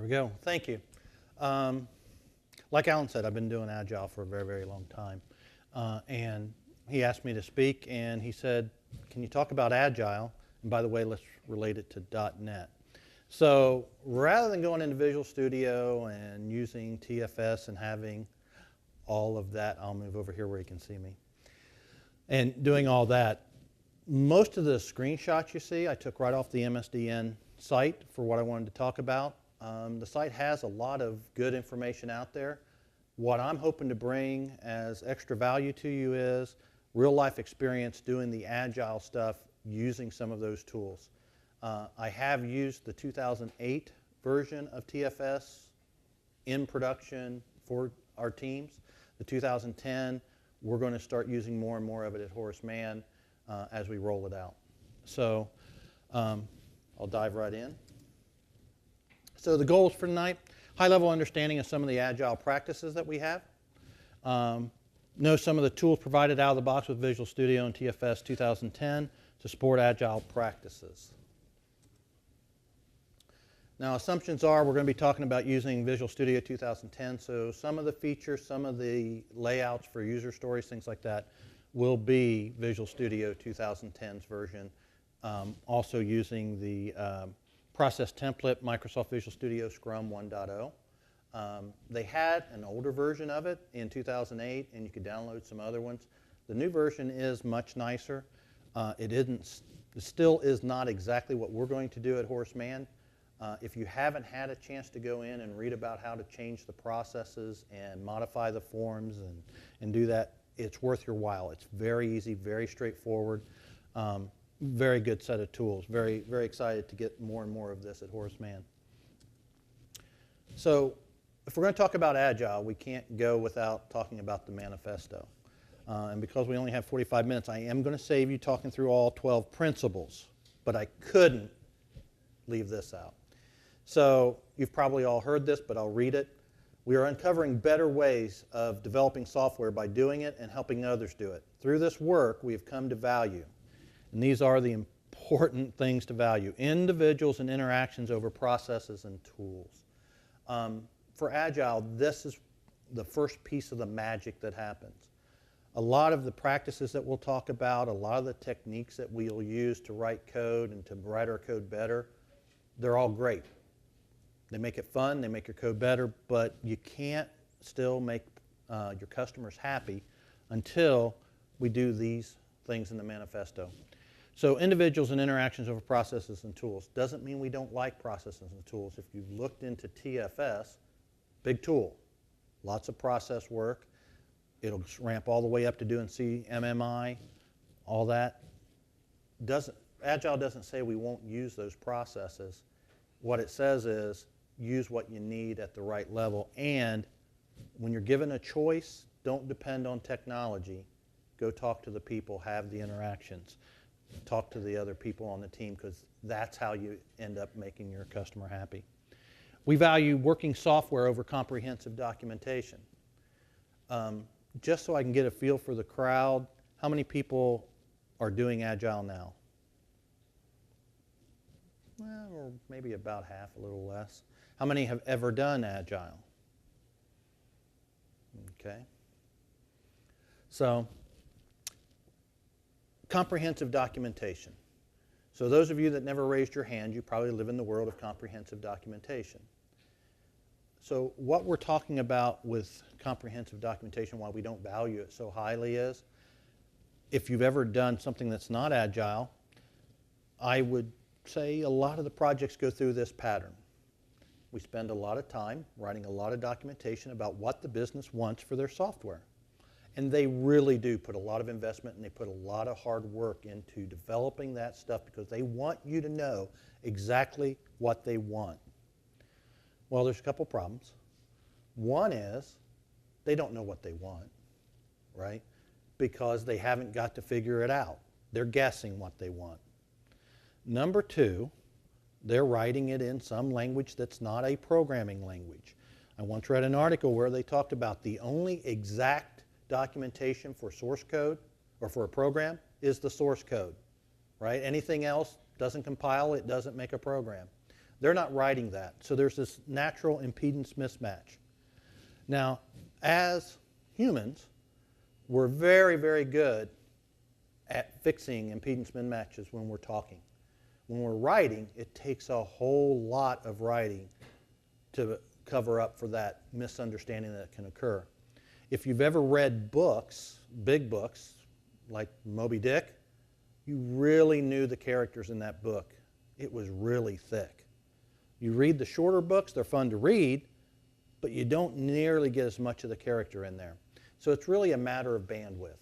we go. Thank you. Like Alan said, I've been doing Agile for a very, very long time. And he asked me to speak, and he said, can you talk about Agile? And by the way, let's relate it to .NET. So rather than going into Visual Studio and using TFS and having all of that, I'll move over here where you can see me, and doing all that, most of the screenshots you see I took right off the MSDN site for what I wanted to talk about. The site has a lot of good information out there. What I'm hoping to bring as extra value to you is real life experience doing the Agile stuff using some of those tools. I have used the 2008 version of TFS in production for our teams. The 2010, we're going to start using more and more of it at Horace Mann as we roll it out. So I'll dive right in. So the goals for tonight, high-level understanding of some of the Agile practices that we have. Know some of the tools provided out of the box with Visual Studio and TFS 2010 to support Agile practices. Now, assumptions are we're going to be talking about using Visual Studio 2010, so some of the features, some of the layouts for user stories, things like that, will be Visual Studio 2010's version. Also using the process template, Microsoft Visual Studio Scrum 1.0. They had an older version of it in 2008, and you could download some other ones. The new version is much nicer. It still is not exactly what we're going to do at Horace Mann. If you haven't had a chance to go in and read about how to change the processes and modify the forms and do that, it's worth your while. It's very easy, very straightforward. Very good set of tools. Very, very excited to get more and more of this at Horace Mann. So if we're going to talk about Agile, we can't go without talking about the Manifesto. And because we only have 45 minutes, I am going to save you talking through all 12 principles, but I couldn't leave this out. So you've probably all heard this, but I'll read it. We are uncovering better ways of developing software by doing it and helping others do it. Through this work, we have come to value. And these are the important things to value: individuals and interactions over processes and tools. For Agile, this is the first piece of the magic that happens. A lot of the practices that we'll talk about, a lot of the techniques that we'll use to write code and to write our code better, they're all great. They make it fun, they make your code better, but you can't still make your customers happy until we do these things in the Manifesto. So individuals and interactions over processes and tools. Doesn't mean we don't like processes and tools. If you've looked into TFS, big tool, lots of process work. It'll ramp all the way up to doing CMMI, all that. Agile doesn't say we won't use those processes. What it says is use what you need at the right level, and when you're given a choice, don't depend on technology. Go talk to the people, have the interactions. Talk to the other people on the team, because that's how you end up making your customer happy. We value working software over comprehensive documentation. Just so I can get a feel for the crowd, how many people are doing Agile now? Well, or maybe about half, a little less. How many have ever done Agile? Okay. So, comprehensive documentation. So those of you that never raised your hand, you probably live in the world of comprehensive documentation. So what we're talking about with comprehensive documentation, why we don't value it so highly, is if you've ever done something that's not Agile, I would say a lot of the projects go through this pattern. We spend a lot of time writing a lot of documentation about what the business wants for their software. And they really do put a lot of investment and they put a lot of hard work into developing that stuff because they want you to know exactly what they want. Well, there's a couple problems. One is they don't know what they want, right? Because they haven't got to figure it out. They're guessing what they want. Number two, they're writing it in some language that's not a programming language. I once read an article where they talked about the only exact documentation for source code or for a program is the source code, right? Anything else doesn't compile, it doesn't make a program. They're not writing that. So there's this natural impedance mismatch. Now, as humans, we're very, very good at fixing impedance mismatches when we're talking. When we're writing, it takes a whole lot of writing to cover up for that misunderstanding that can occur. If you've ever read books, big books, like Moby Dick, you really knew the characters in that book. It was really thick. You read the shorter books, they're fun to read, but you don't nearly get as much of the character in there. So it's really a matter of bandwidth.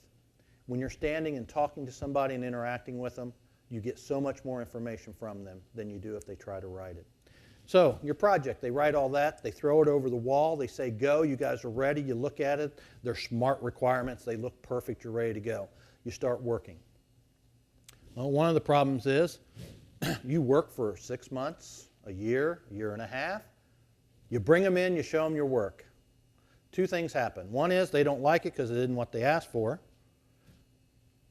When you're standing and talking to somebody and interacting with them, you get so much more information from them than you do if they try to write it. So your project, they write all that, they throw it over the wall, they say go, you guys are ready, you look at it, they're smart requirements, they look perfect, you're ready to go. You start working. Well, one of the problems is you work for 6 months, a year and a half, you bring them in, you show them your work. Two things happen. One is they don't like it because it isn't what they asked for.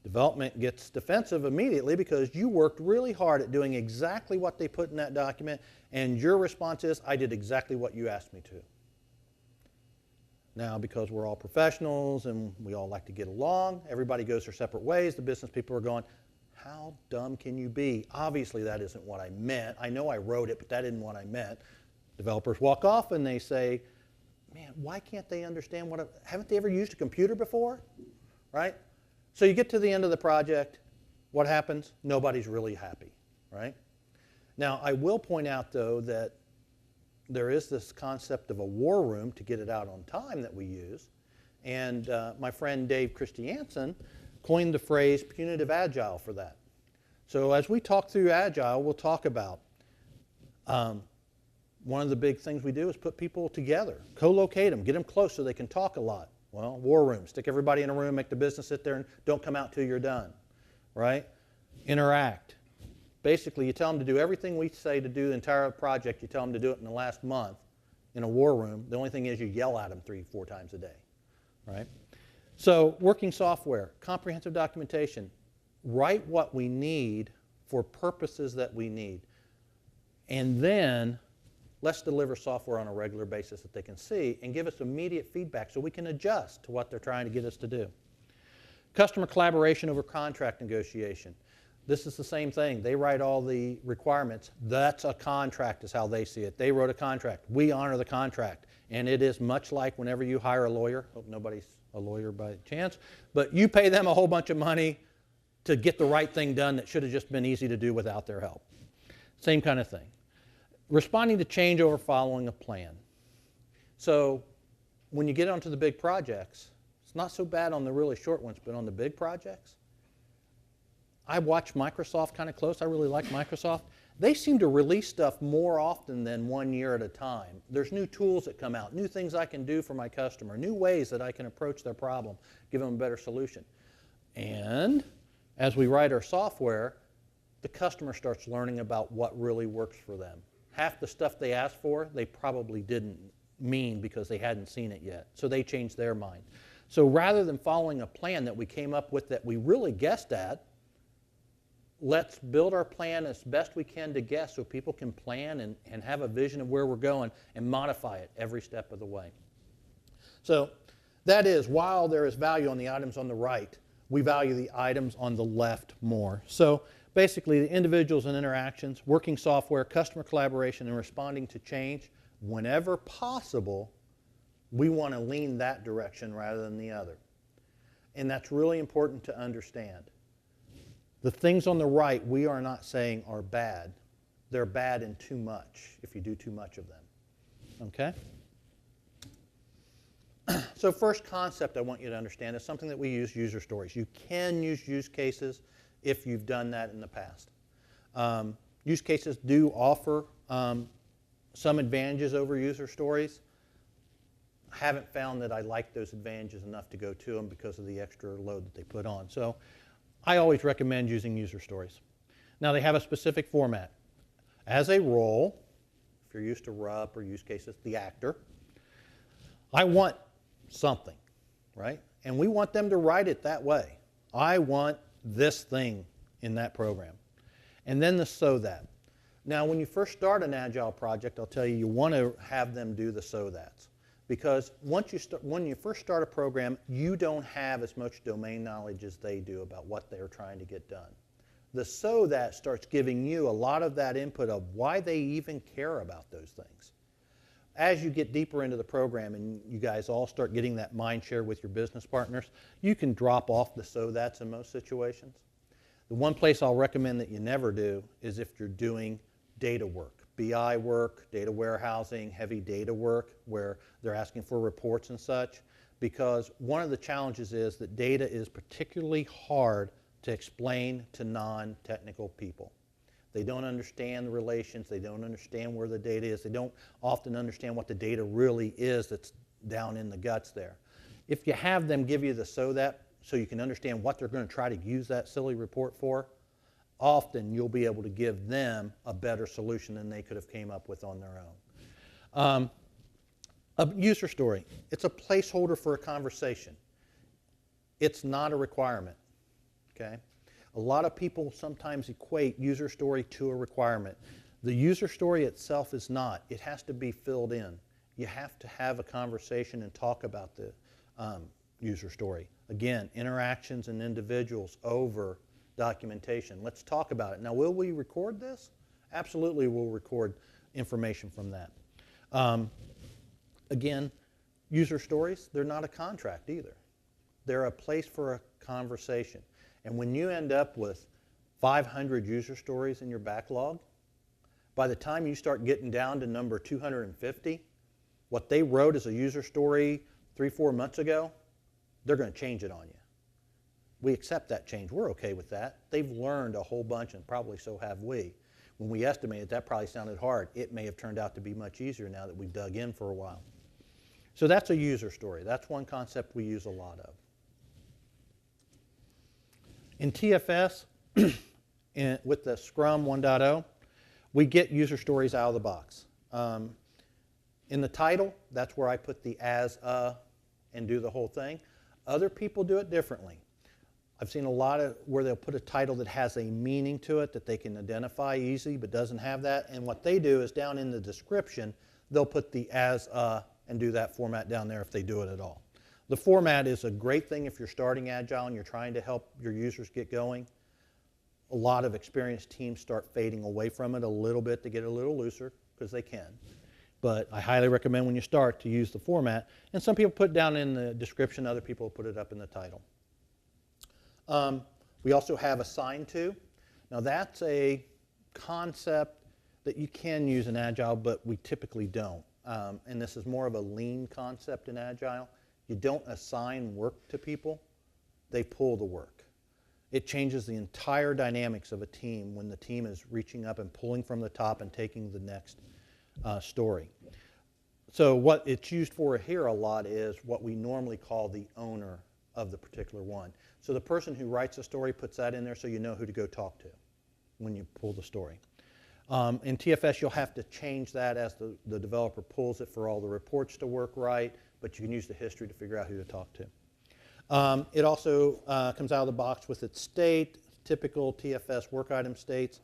Development gets defensive immediately because you worked really hard at doing exactly what they put in that document, and your response is, I did exactly what you asked me to. Now, because we're all professionals and we all like to get along, everybody goes their separate ways. The business people are going, how dumb can you be? Obviously, that isn't what I meant. I know I wrote it, but that isn't what I meant. Developers walk off and they say, man, why can't they understand haven't they ever used a computer before? Right? So you get to the end of the project, what happens? Nobody's really happy, right? Now, I will point out, though, that there is this concept of a war room to get it out on time that we use. And my friend Dave Christiansen coined the phrase punitive agile for that. So as we talk through agile, we'll talk about one of the big things we do is put people together, co-locate them, get them close so they can talk a lot. Well, war room, stick everybody in a room, make the business sit there and don't come out till you're done, right? Interact. Basically, you tell them to do everything we say to do the entire project, you tell them to do it in the last month in a war room. The only thing is you yell at them 3-4 times a day, right? So working software, comprehensive documentation, write what we need for purposes that we need. And then let's deliver software on a regular basis that they can see and give us immediate feedback so we can adjust to what they're trying to get us to do. Customer collaboration over contract negotiation. This is the same thing. They write all the requirements. That's a contract is how they see it. They wrote a contract. We honor the contract. And it is much like whenever you hire a lawyer. Hope nobody's a lawyer by chance. But you pay them a whole bunch of money to get the right thing done that should have just been easy to do without their help. Same kind of thing. Responding to change over following a plan. So when you get onto the big projects, it's not so bad on the really short ones, but on the big projects, I watch Microsoft kind of close. I really like Microsoft. They seem to release stuff more often than 1 year at a time. There's new tools that come out, new things I can do for my customer, new ways that I can approach their problem, give them a better solution. And as we write our software, the customer starts learning about what really works for them. Half the stuff they asked for, they probably didn't mean because they hadn't seen it yet. So they changed their mind. So rather than following a plan that we came up with that we really guessed at, let's build our plan as best we can to guess so people can plan and have a vision of where we're going and modify it every step of the way. So that is, while there is value on the items on the right, we value the items on the left more. So basically, the individuals and interactions, working software, customer collaboration, and responding to change, whenever possible, we want to lean that direction rather than the other. And that's really important to understand. The things on the right we are not saying are bad. They're bad in too much if you do too much of them. Okay? So first concept I want you to understand is something that we use, user stories. You can use use cases if you've done that in the past. Use cases do offer some advantages over user stories. I haven't found that I like those advantages enough to go to them because of the extra load that they put on. So I always recommend using user stories. Now they have a specific format. As a role, if you're used to RUP or use cases, the actor, I want something, right? And we want them to write it that way. I want this thing in that program. And then the so that. Now, when you first start an Agile project, I'll tell you, you want to have them do the so that's. Because when you first start a program, you don't have as much domain knowledge as they do about what they're trying to get done. The so that starts giving you a lot of that input of why they even care about those things. As you get deeper into the program and you guys all start getting that mind share with your business partners, you can drop off the so that's in most situations. The one place I'll recommend that you never do is if you're doing data work, BI work, data warehousing, heavy data work, where they're asking for reports and such, because one of the challenges is that data is particularly hard to explain to non-technical people. They don't understand the relations, they don't understand where the data is, they don't often understand what the data really is that's down in the guts there. If you have them give you the so that, so you can understand what they're going to try to use that silly report for, often you'll be able to give them a better solution than they could have came up with on their own. A user story, it's a placeholder for a conversation. It's not a requirement, okay? A lot of people sometimes equate user story to a requirement. The user story itself is not. It has to be filled in. You have to have a conversation and talk about the user story. Again, interactions and individuals over documentation. Let's talk about it. Now, will we record this? Absolutely, we'll record information from that. Again, user stories, they're not a contract either. They're a place for a conversation. And when you end up with 500 user stories in your backlog, by the time you start getting down to number 250, what they wrote as a user story 3-4 months ago, they're going to change it on you. We accept that change. We're okay with that. They've learned a whole bunch, and probably so have we. When we estimated, that probably sounded hard. It may have turned out to be much easier now that we've dug in for a while. So that's a user story. That's one concept we use a lot of. In TFS, with the Scrum 1.0, we get user stories out of the box. In the title, that's where I put the as and do the whole thing. Other people do it differently. I've seen a lot of where they'll put a title that has a meaning to it that they can identify easy but doesn't have that. And what they do is down in the description, they'll put the as and do that format down there if they do it at all. The format is a great thing if you're starting Agile and you're trying to help your users get going. A lot of experienced teams start fading away from it a little bit to get a little looser because they can. But I highly recommend when you start to use the format. And some people put it down in the description, other people put it up in the title. We also have assign to. Now that's a concept that you can use in Agile, but we typically don't. And this is more of a lean concept in Agile. You don't assign work to people, they pull the work. It changes the entire dynamics of a team when the team is reaching up and pulling from the top and taking the next story. So what it's used for here a lot is what we normally call the owner of the particular one. So the person who writes a story puts that in there so you know who to go talk to when you pull the story. In TFS, you'll have to change that as the developer pulls it for all the reports to work right, but you can use the history to figure out who to talk to. It also comes out of the box with its state, typical TFS work item states.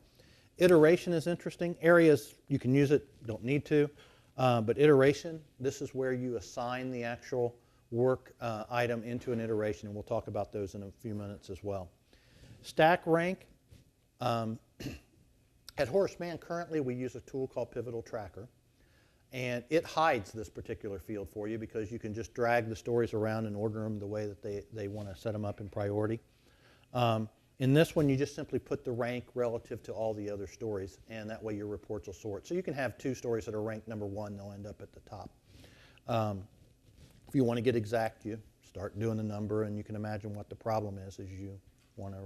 Iteration is interesting. Areas, you can use it, don't need to. But iteration, this is where you assign the actual work item into an iteration, and we'll talk about those in a few minutes as well. Stack rank. At Horace Mann, currently we use a tool called Pivotal Tracker. And it hides this particular field for you because you can just drag the stories around and order them the way that they want to set them up in priority. In this one, you just simply put the rank relative to all the other stories, and that way your reports will sort. So you can have 2 stories that are ranked number 1, they'll end up at the top. If you want to get exact, you start doing the number, and you can imagine what the problem is you want to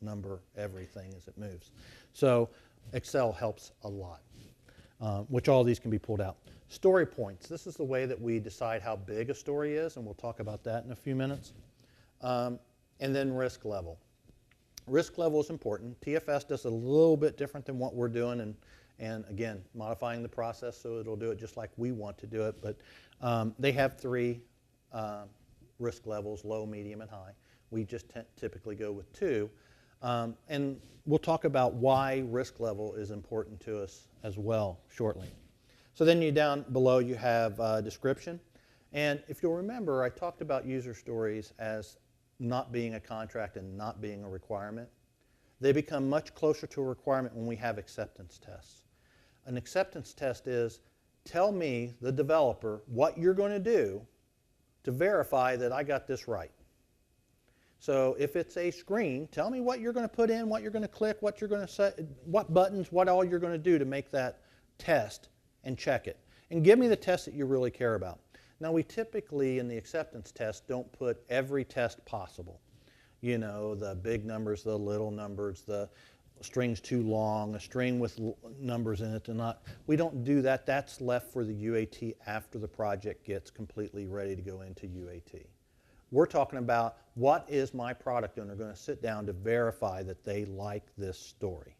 renumber everything as it moves. So Excel helps a lot. Which all of these can be pulled out. Story points. This is the way that we decide how big a story is, and we'll talk about that in a few minutes. And then risk level. Risk level is important. TFS does a little bit different than what we're doing, and again, modifying the process so it'll do it just like we want to do it. But they have 3 risk levels, low, medium, and high. We just typically go with 2. And we'll talk about why risk level is important to us as well shortly. So then down below you have description. And if you'll remember, I talked about user stories as not being a contract and not being a requirement. They become much closer to a requirement when we have acceptance tests. An acceptance test is, tell me, the developer, what you're going to do to verify that I got this right. So if it's a screen, tell me what you're going to put in, what you're going to click, what you're going to set, what buttons, what all you're going to do to make that test and check it. And give me the test that you really care about. Now we typically in the acceptance test don't put every test possible. You know, the big numbers, the little numbers, the string's too long, a string with numbers in it to not. We don't do that. That's left for the UAT after the project gets completely ready to go into UAT. We're talking about what is my product owner going to sit down to verify that they like this story.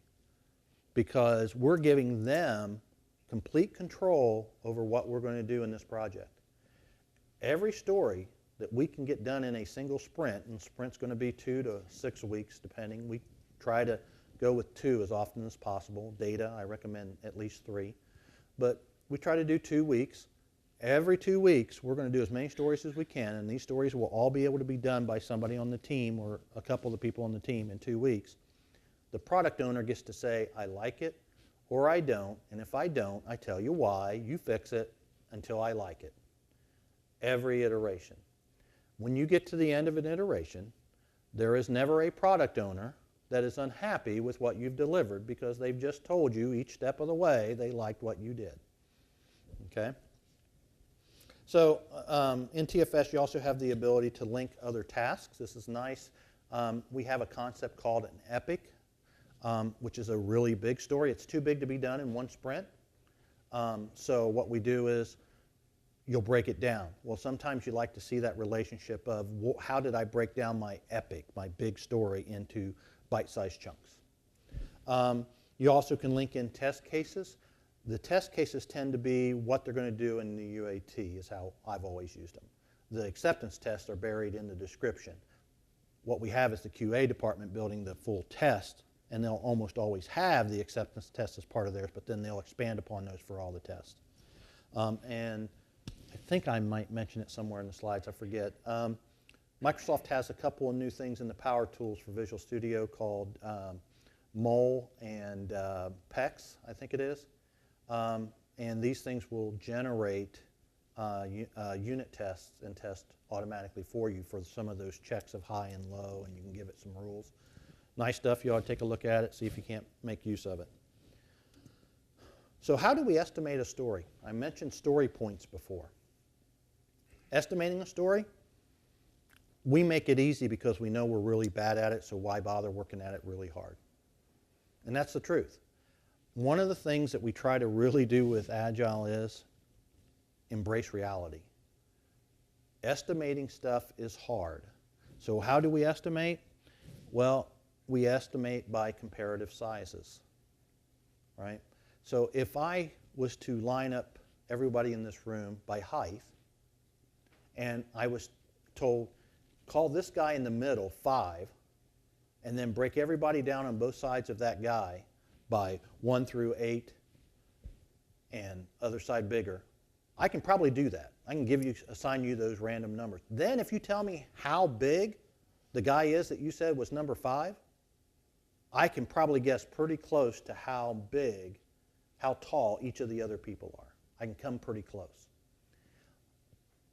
Because we're giving them complete control over what we're going to do in this project. Every story that we can get done in a single sprint, and the sprint's going to be 2 to 6 weeks depending. We try to go with 2 as often as possible. Data, I recommend at least 3. But we try to do 2 weeks. Every 2 weeks, we're going to do as many stories as we can, and these stories will all be able to be done by somebody on the team or a couple of the people on the team in 2 weeks. The product owner gets to say, I like it or I don't, and if I don't, I tell you why, you fix it until I like it. Every iteration. When you get to the end of an iteration, there is never a product owner that is unhappy with what you've delivered because they've just told you each step of the way they liked what you did. Okay? So in TFS, you also have the ability to link other tasks. This is nice. We have a concept called an epic, which is a really big story. It's too big to be done in one sprint. So what we do is you'll break it down. Well, sometimes you like to see that relationship of how did I break down my epic, my big story, into bite-sized chunks. You also can link in test cases. The test cases tend to be what they're going to do in the UAT is how I've always used them. The acceptance tests are buried in the description. What we have is the QA department building the full test, and they'll almost always have the acceptance test as part of theirs, but then they'll expand upon those for all the tests. And I think I might mention it somewhere in the slides, I forget. Microsoft has a couple of new things in the Power Tools for Visual Studio called Mole and PEX, I think it is. And these things will generate unit tests and test automatically for you for some of those checks of high and low, and you can give it some rules. Nice stuff. You ought to take a look at it, see if you can't make use of it. So how do we estimate a story? I mentioned story points before. Estimating a story, we make it easy because we know we're really bad at it, so why bother working at it really hard? And that's the truth. One of the things that we try to really do with Agile is embrace reality. Estimating stuff is hard. So how do we estimate? Well, we estimate by comparative sizes, right? So if I was to line up everybody in this room by height, and I was told, call this guy in the middle 5, and then break everybody down on both sides of that guy by 1 through 8, and other side bigger, I can probably do that. I can assign you those random numbers. Then if you tell me how big the guy is that you said was number 5, I can probably guess pretty close to how big, how tall each of the other people are. I can come pretty close.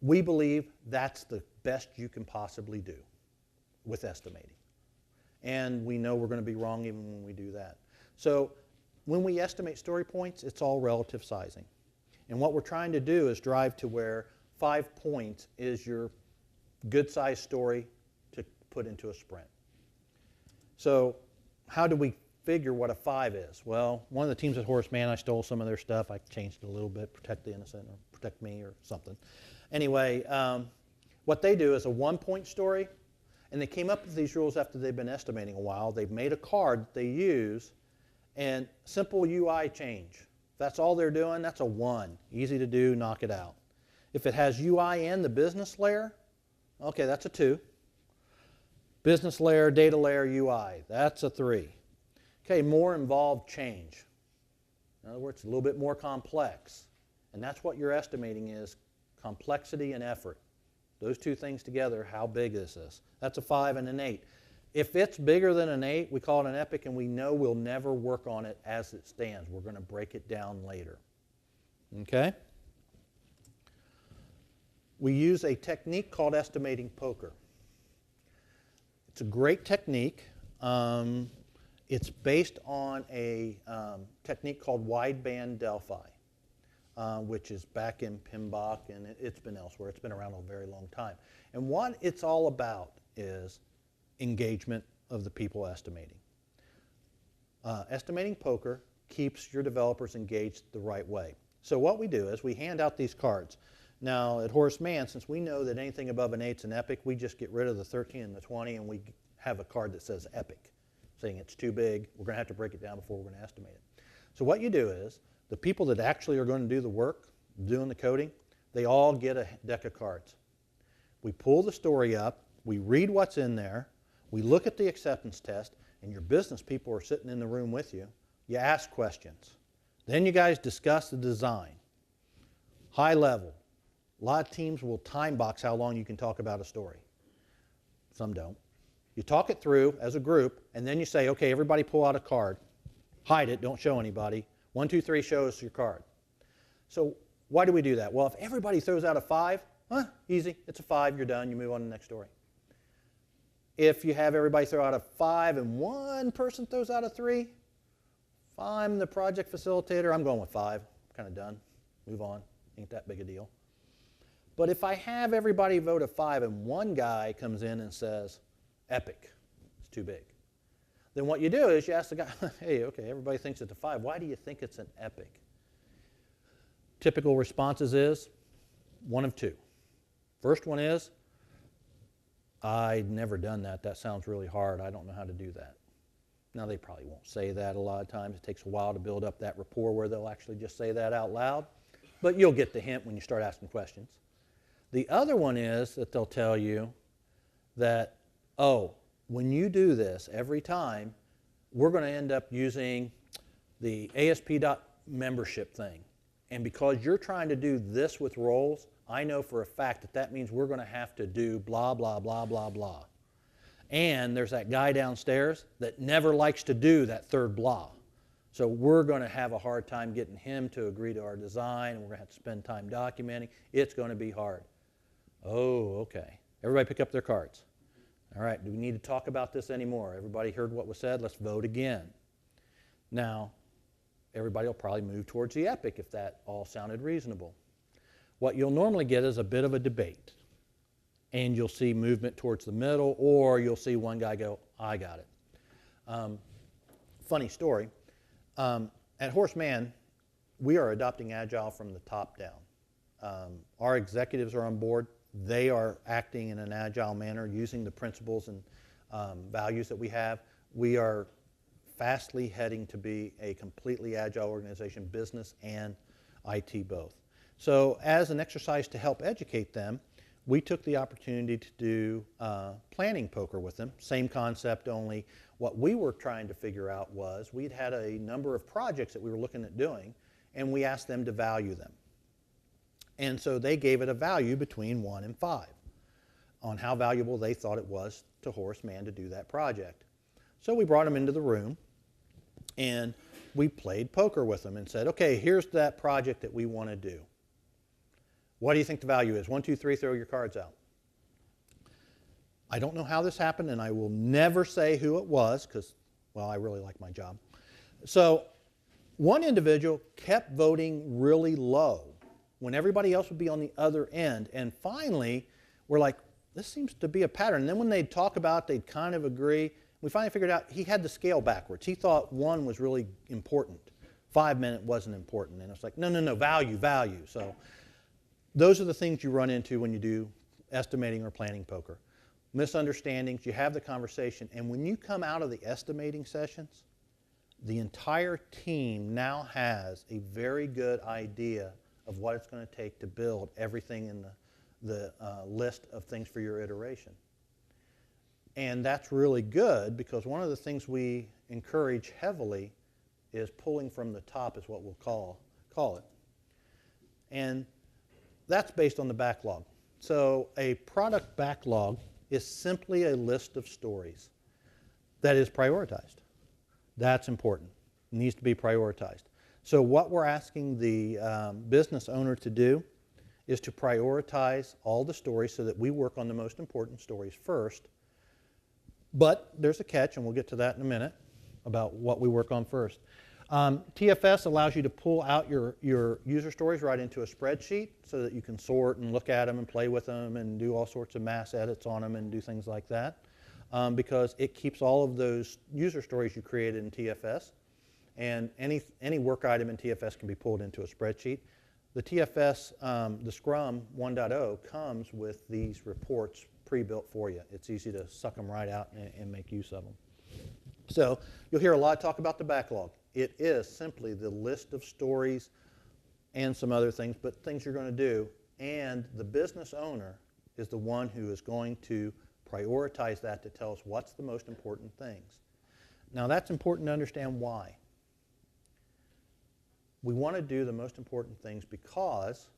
We believe that's the best you can possibly do with estimating. And we know we're going to be wrong even when we do that. So when we estimate story points, it's all relative sizing. And what we're trying to do is drive to where 5 points is your good-sized story to put into a sprint. So how do we figure what a 5 is? Well, one of the teams at Horace Mann, I stole some of their stuff. I changed it a little bit, protect the innocent or protect me or something. Anyway, what they do is a 1-point story, and they came up with these rules after they've been estimating a while. They've made a card that they use, and simple UI change. If that's all they're doing, that's a 1. Easy to do, knock it out. If it has UI and the business layer, okay, that's a 2. Business layer, data layer, UI, that's a 3. Okay, more involved change. In other words, a little bit more complex. And that's what you're estimating is complexity and effort. Those two things together, how big is this? That's a 5 and an 8. If it's bigger than an 8, we call it an epic, and we know we'll never work on it as it stands. We're going to break it down later. Okay? We use a technique called estimating poker. It's a great technique. It's based on a technique called wideband Delphi, which is back in PMBOK, and it's been elsewhere. It's been around a very long time. And what it's all about is engagement of the people estimating. Estimating poker keeps your developers engaged the right way. So what we do is we hand out these cards. Now at Horace Mann, since we know that anything above an 8's an epic, we just get rid of the 13 and the 20 and we have a card that says epic, saying it's too big, we're going to have to break it down before we're going to estimate it. So what you do is the people that actually are going to do the work, doing the coding, they all get a deck of cards. We pull the story up, we read what's in there, we look at the acceptance test, and your business people are sitting in the room with you. You ask questions. Then you guys discuss the design. High level. A lot of teams will time box how long you can talk about a story. Some don't. You talk it through as a group, and then you say, okay, everybody pull out a card. Hide it, don't show anybody. 1, 2, 3, show us your card. So why do we do that? Well, if everybody throws out a 5, easy, it's a 5, you're done, you move on to the next story. If you have everybody throw out a 5 and one person throws out a 3, if I'm the project facilitator, I'm going with 5, kind of done, move on, ain't that big a deal. But if I have everybody vote a 5 and one guy comes in and says, epic, it's too big, then what you do is you ask the guy, hey, okay, everybody thinks it's a 5. Why do you think it's an epic? Typical responses is one of two. First one is, I've never done that. That sounds really hard. I don't know how to do that. Now, they probably won't say that a lot of times. It takes a while to build up that rapport where they'll actually just say that out loud. But you'll get the hint when you start asking questions. The other one is that they'll tell you that, oh, when you do this every time, we're going to end up using the ASP.membership thing. And because you're trying to do this with roles, I know for a fact that that means we're going to have to do blah, blah, blah, blah, blah. And there's that guy downstairs that never likes to do that third blah. So we're going to have a hard time getting him to agree to our design, and we're going to have to spend time documenting. It's going to be hard. Oh, okay. Everybody pick up their cards. All right, do we need to talk about this anymore? Everybody heard what was said? Let's vote again. Now, everybody will probably move towards the epic if that all sounded reasonable. What you'll normally get is a bit of a debate. And you'll see movement towards the middle, or you'll see one guy go, I got it. Funny story. At Horace Mann, we are adopting Agile from the top down. Our executives are on board. They are acting in an Agile manner, using the principles and values that we have. We are fastly heading to be a completely Agile organization, business and IT both. So as an exercise to help educate them, we took the opportunity to do planning poker with them. Same concept, only what we were trying to figure out was we'd had a number of projects that we were looking at doing, and we asked them to value them. And so they gave it a value between 1 and 5 on how valuable they thought it was to Horace Mann to do that project. So we brought them into the room, and we played poker with them and said, okay, here's that project that we want to do. What do you think the value is? 1, 2, 3, throw your cards out. I don't know how this happened, and I will never say who it was because, well, I really like my job. So one individual kept voting really low when everybody else would be on the other end. And finally, we're like, this seems to be a pattern. And then when they'd talk about it, they'd kind of agree. We finally figured out he had the scale backwards. He thought 1 was really important. 5 minute wasn't important. And it's like, no, no, no, value, value. So those are the things you run into when you do estimating or planning poker. Misunderstandings, you have the conversation, and when you come out of the estimating sessions, the entire team now has a very good idea of what it's going to take to build everything in the list of things for your iteration. And that's really good because one of the things we encourage heavily is pulling from the top is what we'll call it. And that's based on the backlog. So a product backlog is simply a list of stories that is prioritized. That's important. It needs to be prioritized. So what we're asking the business owner to do is to prioritize all the stories so that we work on the most important stories first. But there's a catch, and we'll get to that in a minute, about what we work on first. TFS allows you to pull out your user stories right into a spreadsheet so that you can sort and look at them and play with them and do all sorts of mass edits on them and do things like that. Because it keeps all of those user stories you created in TFS. And any work item in TFS can be pulled into a spreadsheet. The TFS, the Scrum 1.0 comes with these reports pre-built for you. It's easy to suck them right out and make use of them. So you'll hear a lot of talk about the backlog. It is simply the list of stories and some other things, but things you're going to do. And the business owner is the one who is going to prioritize that to tell us what's the most important things. Now that's important to understand why. We want to do the most important things because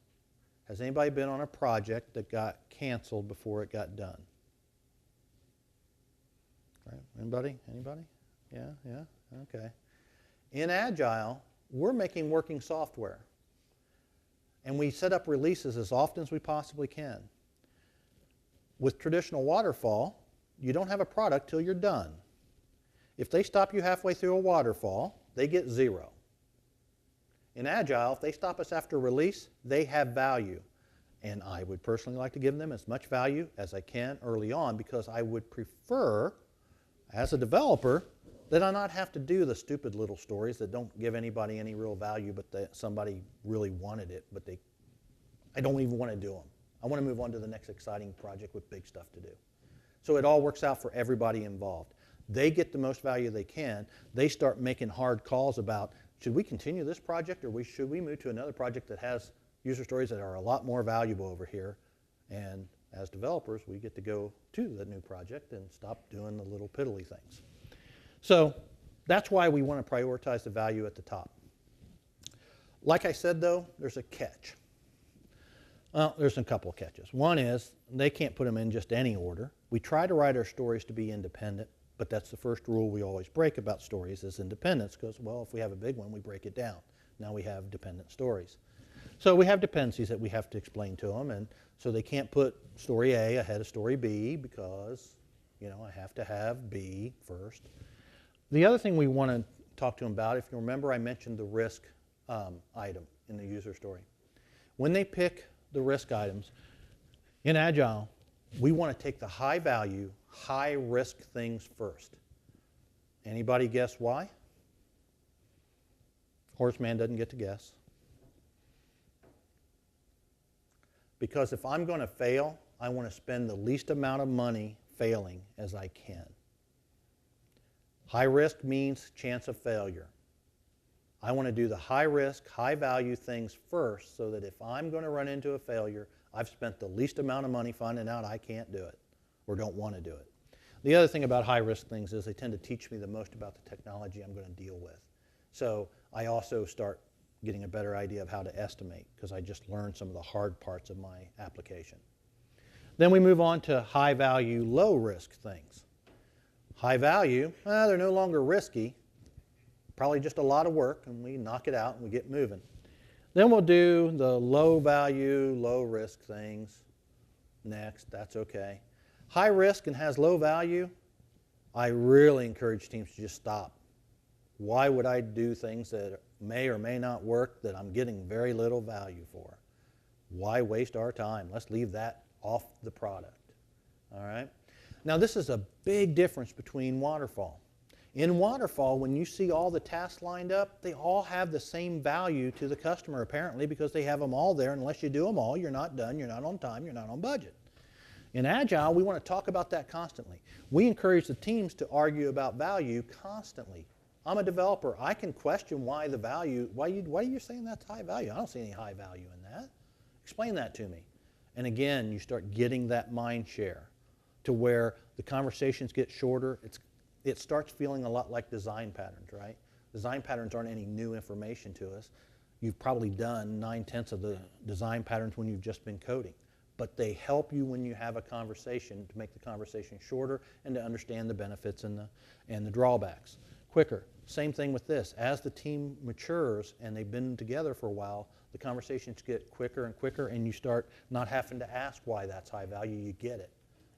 has anybody been on a project that got canceled before it got done? Right? Anybody? Anybody? Yeah? Okay. In Agile, we're making working software. And we set up releases as often as we possibly can. With traditional waterfall, you don't have a product till you're done. If they stop you halfway through a waterfall, they get 0. In Agile, if they stop us after release, they have value. And I would personally like to give them as much value as I can early on because I would prefer, as a developer, that I not have to do the stupid little stories that don't give anybody any real value, but somebody really wanted it, but I don't even want to do them. I want to move on to the next exciting project with big stuff to do. So it all works out for everybody involved. They get the most value they can. They start making hard calls about, should we continue this project or should we move to another project that has user stories that are a lot more valuable over here? And as developers, we get to go to the new project and stop doing the little piddly things. So that's why we want to prioritize the value at the top. Like I said, though, there's a catch. Well, there's a couple of catches. One is they can't put them in just any order. We try to write our stories to be independent, but that's the first rule we always break about stories is independence because, well, if we have a big one, we break it down. Now we have dependent stories. So we have dependencies that we have to explain to them, and so they can't put story A ahead of story B because, I have to have B first. The other thing we want to talk to them about, if you remember, I mentioned the risk item in the user story. When they pick the risk items, in Agile, we want to take the high value, high risk things first. Anybody guess why? Horace Mann doesn't get to guess. Because if I'm going to fail, I want to spend the least amount of money failing as I can. High risk means chance of failure. I want to do the high risk, high value things first so that if I'm going to run into a failure, I've spent the least amount of money finding out I can't do it or don't want to do it. The other thing about high risk things is they tend to teach me the most about the technology I'm going to deal with. So I also start getting a better idea of how to estimate because I just learned some of the hard parts of my application. Then we move on to high value, low risk things. High value, they're no longer risky, probably just a lot of work, and we knock it out and we get moving. Then we'll do the low value, low risk things next. That's okay. High risk and has low value, I really encourage teams to just stop. Why would I do things that may or may not work that I'm getting very little value for? Why waste our time? Let's leave that off the product. All right? Now this is a big difference between waterfall. In waterfall, when you see all the tasks lined up, they all have the same value to the customer apparently because they have them all there. Unless you do them all, you're not done, you're not on time, you're not on budget. In Agile, we want to talk about that constantly. We encourage the teams to argue about value constantly. I'm a developer. I can question why the value, why are you saying that's high value? I don't see any high value in that. Explain that to me. And again, you start getting that mind share to where The conversations get shorter. It starts feeling a lot like design patterns, right? Design patterns aren't any new information to us. You've probably done 9/10 of the design patterns when you've just been coding. But they help you when you have a conversation to make the conversation shorter and to understand the benefits and the drawbacks quicker. Same thing with this. As the team matures and they've been together for a while, the conversations get quicker and quicker, and you start not having to ask why that's high value. You get it.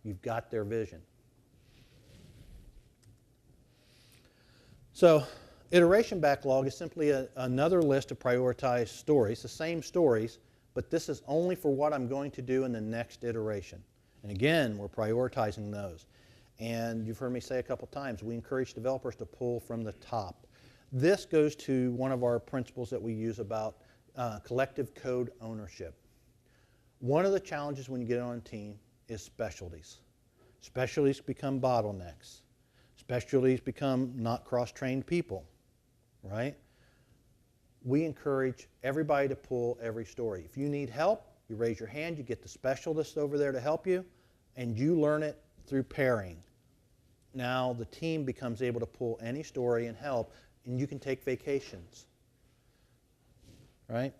You've got their vision. So iteration backlog is simply another list of prioritized stories, the same stories, but this is only for what I'm going to do in the next iteration. And again, we're prioritizing those. And you've heard me say a couple times, we encourage developers to pull from the top. This goes to one of our principles that we use about collective code ownership. One of the challenges when you get on a team is specialties. Specialties become bottlenecks. Specialties become not cross-trained people, right? We encourage everybody to pull every story. If you need help, you raise your hand, you get the specialist over there to help you, and you learn it through pairing. Now the team becomes able to pull any story and help, and you can take vacations, right?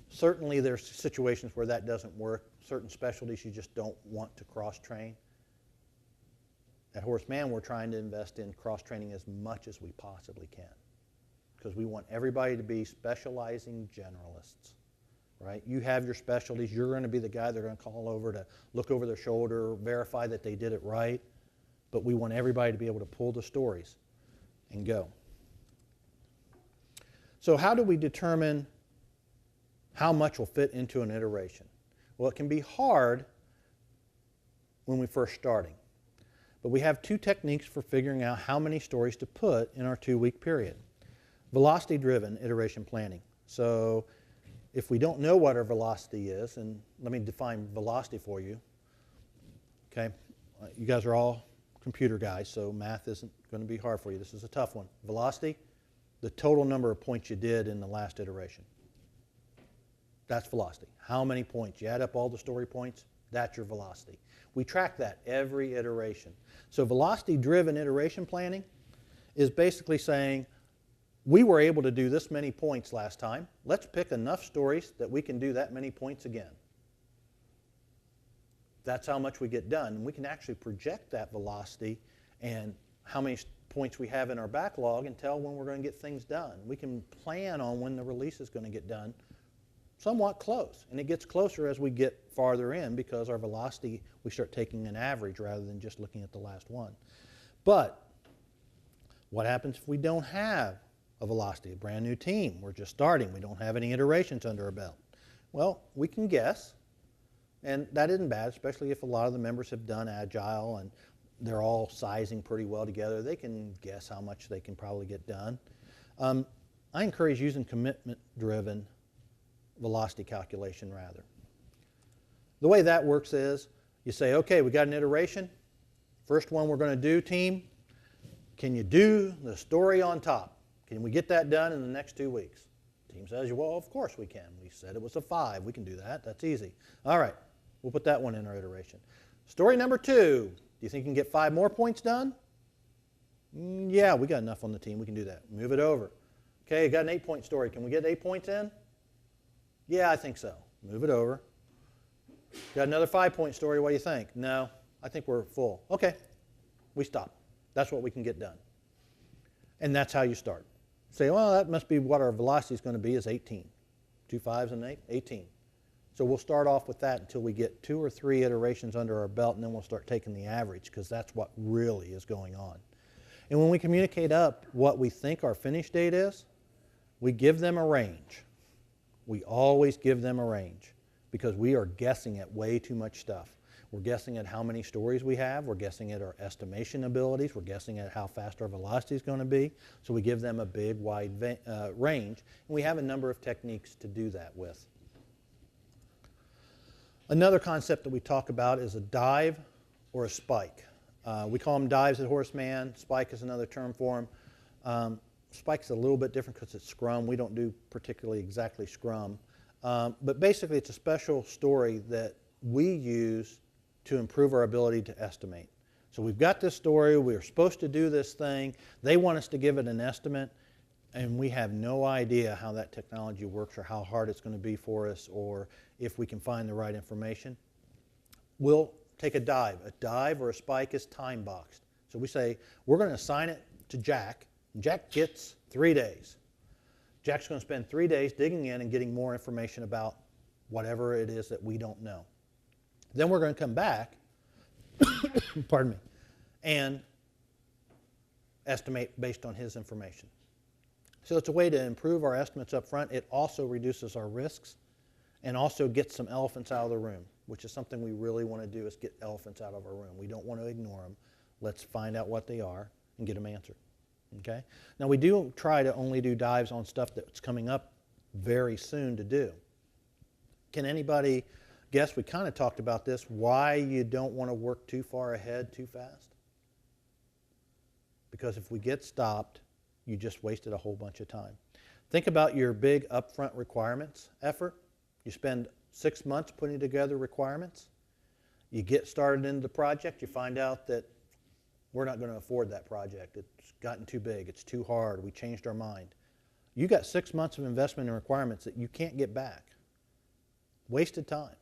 Certainly there's situations where that doesn't work. Certain specialties you just don't want to cross-train. At Horace Mann, we're trying to invest in cross-training as much as we possibly can, because we want everybody to be specializing generalists, right? You have your specialties. You're going to be the guy they're going to call over to look over their shoulder, verify that they did it right, but we want everybody to be able to pull the stories and go. So how do we determine how much will fit into an iteration? Well, it can be hard when we're first starting. But we have two techniques for figuring out how many stories to put in our 2-week period. Velocity-driven iteration planning. So if we don't know what our velocity is, and let me define velocity for you. Okay, you guys are all computer guys, so math isn't going to be hard for you. This is a tough one. Velocity, the total number of points you did in the last iteration. That's velocity. How many points? You add up all the story points, that's your velocity. We track that every iteration. So velocity-driven iteration planning is basically saying, we were able to do this many points last time. Let's pick enough stories that we can do that many points again. That's how much we get done. And we can actually project that velocity and how many points we have in our backlog and tell when we're going to get things done. We can plan on when the release is going to get done somewhat close. And it gets closer as we get farther in because our velocity, we start taking an average rather than just looking at the last one. But what happens if we don't have a velocity, a brand new team? We're just starting. We don't have any iterations under our belt. Well, we can guess. And that isn't bad, especially if a lot of the members have done Agile and they're all sizing pretty well together. They can guess how much they can probably get done. I encourage using commitment-driven velocity calculation rather. The way that works is you say, okay, we got an iteration. First one we're going to do, team. Can you do the story on top? Can we get that done in the next 2 weeks? Team says, well, of course we can. We said it was a 5. We can do that. That's easy. All right, we'll put that one in our iteration. Story number 2. Do you think you can get 5 more points done? Yeah, we got enough on the team. We can do that. Move it over. Okay, you got an 8-point story. Can we get 8 points in? Yeah, I think so. Move it over. Got another 5-point story. What do you think? No, I think we're full. Okay, we stop. That's what we can get done. And that's how you start. Say, well, that must be what our velocity is going to be is 18. 2 5s and 8, 18. So we'll start off with that until we get 2 or 3 iterations under our belt, and then we'll start taking the average because that's what really is going on. And when we communicate up what we think our finish date is, we give them a range. We always give them a range because we are guessing at way too much stuff. We're guessing at how many stories we have. We're guessing at our estimation abilities. We're guessing at how fast our velocity is going to be. So we give them a big, wide range. And we have a number of techniques to do that with. Another concept that we talk about is a dive or a spike. We call them dives at Horace Mann. Spike is another term for them. Spike's a little bit different because it's Scrum. We don't do particularly exactly Scrum. But basically it's a special story that we use to improve our ability to estimate. So we've got this story, we're supposed to do this thing, they want us to give it an estimate, and we have no idea how that technology works or how hard it's going to be for us or if we can find the right information. We'll take a dive. A dive or a spike is time boxed. So we say, we're going to assign it to Jack, and Jack gets 3 days. Jack's going to spend 3 days digging in and getting more information about whatever it is that we don't know. Then we're going to come back, pardon me, and estimate based on his information. So it's a way to improve our estimates up front. It also reduces our risks and also gets some elephants out of the room, which is something we really want to do, is get elephants out of our room. We don't want to ignore them. Let's find out what they are and get them answered. Okay? Now we do try to only do dives on stuff that's coming up very soon to do. Can anybody guess, we kind of talked about this, why you don't want to work too far ahead too fast? Because if we get stopped, you just wasted a whole bunch of time. Think about your big upfront requirements effort. You spend 6 months putting together requirements. You get started into the project, you find out that we're not going to afford that project. It's gotten too big, it's too hard, we changed our mind. You got 6 months of investment in requirements that you can't get back. Wasted time.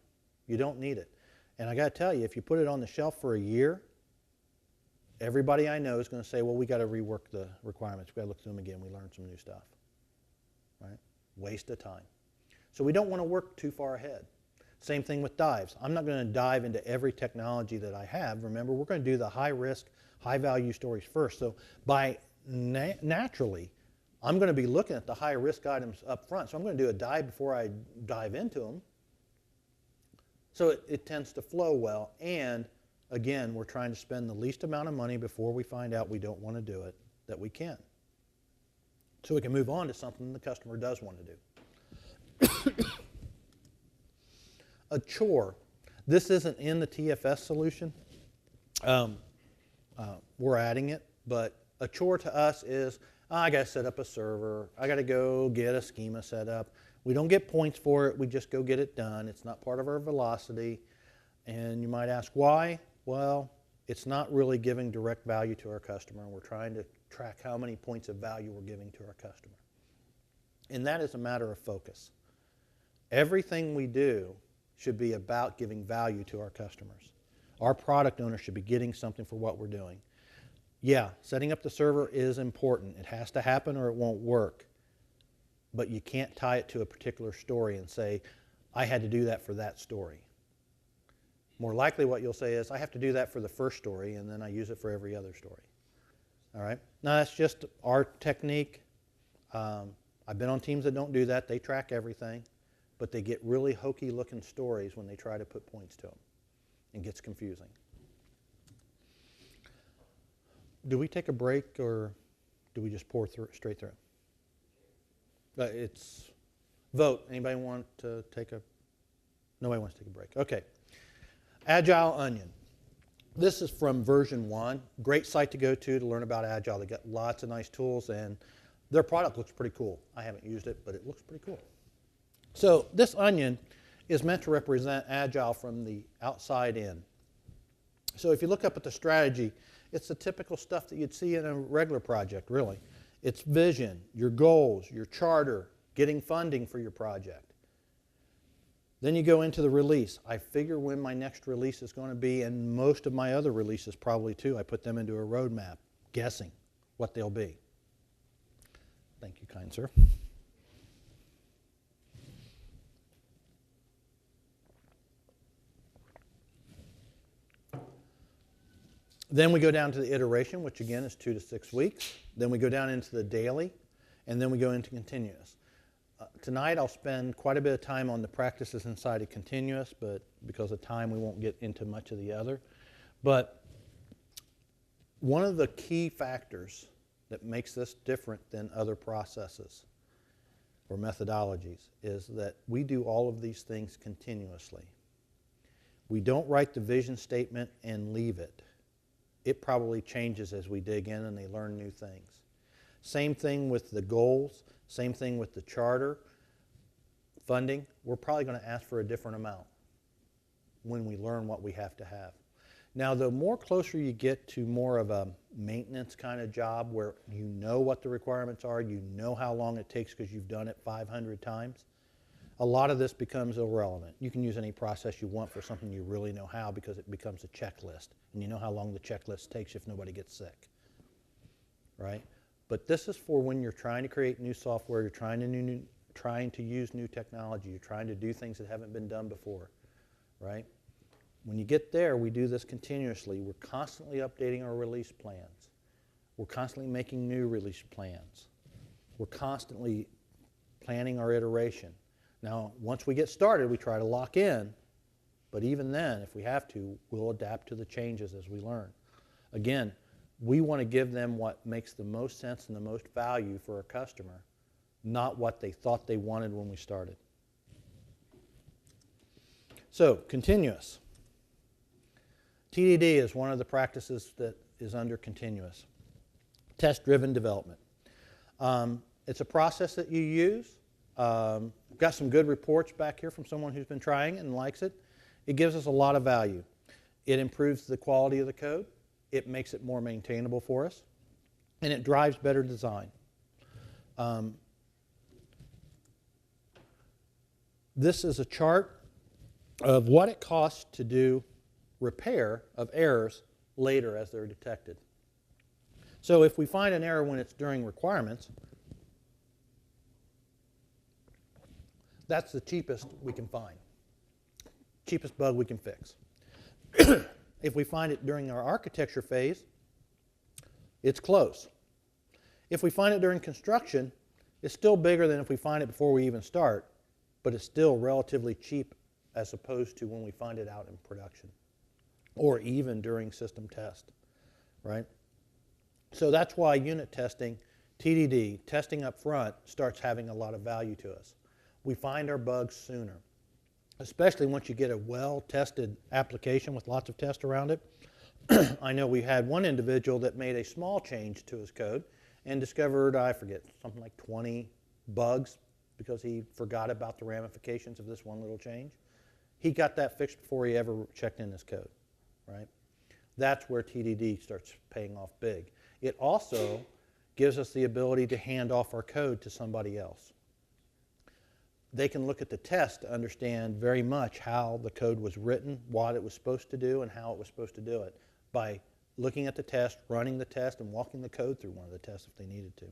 You don't need it. And I got to tell you, if you put it on the shelf for a year, everybody I know is going to say, well, we got to rework the requirements. We got to look through them again. We learned some new stuff. Right? Waste of time. So we don't want to work too far ahead. Same thing with dives. I'm not going to dive into every technology that I have. Remember, we're going to do the high-risk, high-value stories first. So by naturally, I'm going to be looking at the high-risk items up front. So I'm going to do a dive before I dive into them. So it tends to flow well. And again, we're trying to spend the least amount of money before we find out we don't want to do it that we can. So we can move on to something the customer does want to do. A chore. This isn't in the TFS solution. We're adding it, but a chore to us is, I got to set up a server. I got to go get a schema set up. We don't get points for it. We just go get it done. It's not part of our velocity. And you might ask why? Well, it's not really giving direct value to our customer. And we're trying to track how many points of value we're giving to our customer. And that is a matter of focus. Everything we do should be about giving value to our customers. Our product owner should be getting something for what we're doing. Yeah, setting up the server is important. It has to happen or it won't work. But you can't tie it to a particular story and say, I had to do that for that story. More likely what you'll say is, I have to do that for the first story, and then I use it for every other story. All right? Now, that's just our technique. I've been on teams that don't do that. They track everything, but they get really hokey-looking stories when they try to put points to them. It gets confusing. Do we take a break, or do we just pour straight through? It's vote. Anybody want to take a... Nobody wants to take a break. Okay. Agile Onion. This is from version 1. Great site to go to learn about Agile. They got lots of nice tools, and their product looks pretty cool. I haven't used it, but it looks pretty cool. So this Onion is meant to represent Agile from the outside in. So if you look up at the strategy, it's the typical stuff that you'd see in a regular project, really. It's vision, your goals, your charter, getting funding for your project. Then you go into the release. I figure when my next release is going to be, and most of my other releases probably too. I put them into a roadmap, guessing what they'll be. Thank you, kind sir. Then we go down to the iteration, which again is 2 to 6 weeks. Then we go down into the daily, and then we go into continuous. Tonight I'll spend quite a bit of time on the practices inside of continuous, but because of time we won't get into much of the other. But one of the key factors that makes this different than other processes or methodologies is that we do all of these things continuously. We don't write the vision statement and leave it. It probably changes as we dig in and they learn new things. Same thing with the goals, same thing with the charter, funding. We're probably going to ask for a different amount when we learn what we have to have. Now, the more closer you get to more of a maintenance kind of job where you know what the requirements are, you know how long it takes because you've done it 500 times, a lot of this becomes irrelevant. You can use any process you want for something you really know how because it becomes a checklist, and you know how long the checklist takes if nobody gets sick, right? But this is for when you're trying to create new software, you're trying to use new technology, you're trying to do things that haven't been done before, right? When you get there, we do this continuously. We're constantly updating our release plans. We're constantly making new release plans. We're constantly planning our iteration. Now, once we get started, we try to lock in, but even then, if we have to, we'll adapt to the changes as we learn. Again, we want to give them what makes the most sense and the most value for our customer, not what they thought they wanted when we started. So, continuous. TDD is one of the practices that is under continuous. Test-driven development. It's a process that you use. We've got some good reports back here from someone who's been trying it and likes it. It gives us a lot of value. It improves the quality of the code. It makes it more maintainable for us. And it drives better design. This is a chart of what it costs to do repair of errors later as they're detected. So if we find an error when it's during requirements, that's the cheapest we can find, cheapest bug we can fix. If we find it during our architecture phase, it's close. If we find it during construction, it's still bigger than if we find it before we even start, but it's still relatively cheap as opposed to when we find it out in production, or even during system test, right? So that's why unit testing, TDD, testing up front, starts having a lot of value to us. We find our bugs sooner, especially once you get a well-tested application with lots of tests around it. I know we had one individual that made a small change to his code and discovered, I forget, something like 20 bugs because he forgot about the ramifications of this one little change. He got that fixed before he ever checked in his code. Right? That's where TDD starts paying off big. It also gives us the ability to hand off our code to somebody else. They can look at the test to understand very much how the code was written, what it was supposed to do, and how it was supposed to do it by looking at the test, running the test, and walking the code through one of the tests if they needed to.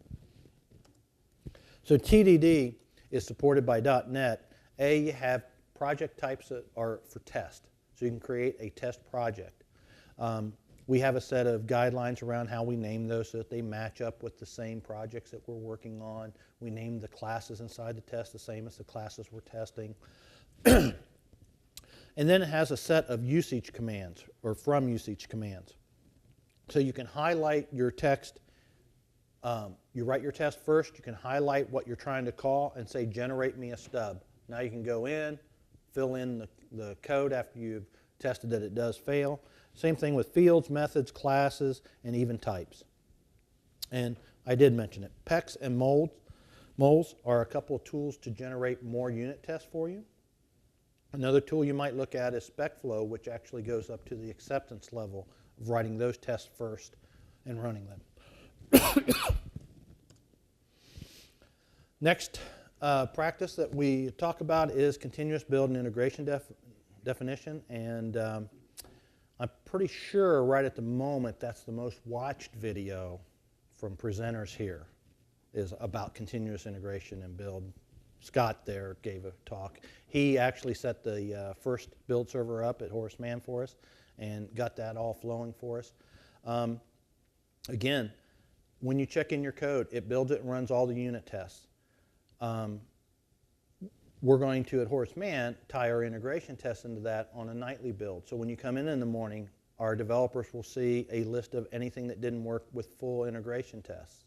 So TDD is supported by .NET. You have project types that are for test. So you can create a test project. We have a set of guidelines around how we name those so that they match up with the same projects that we're working on. We name the classes inside the test the same as the classes we're testing. And then it has a set of usage commands, or from usage commands. So you can highlight your text. You write your test first. You can highlight what you're trying to call and say, generate me a stub. Now you can go in, fill in the code after you've tested that it does fail. Same thing with fields, methods, classes, and even types. And I did mention it. PECs and moles are a couple of tools to generate more unit tests for you. Another tool you might look at is SpecFlow, which actually goes up to the acceptance level of writing those tests first and running them. Next practice that we talk about is continuous build and integration definition, and I'm pretty sure right at the moment that's the most watched video from presenters here is about continuous integration and build. Scott there gave a talk. He actually set the first build server up at Horace Mann for us and got that all flowing for us. Again, when you check in your code, it builds it and runs all the unit tests. We're going to, at Horace Mann, tie our integration tests into that on a nightly build. So when you come in the morning, our developers will see a list of anything that didn't work with full integration tests.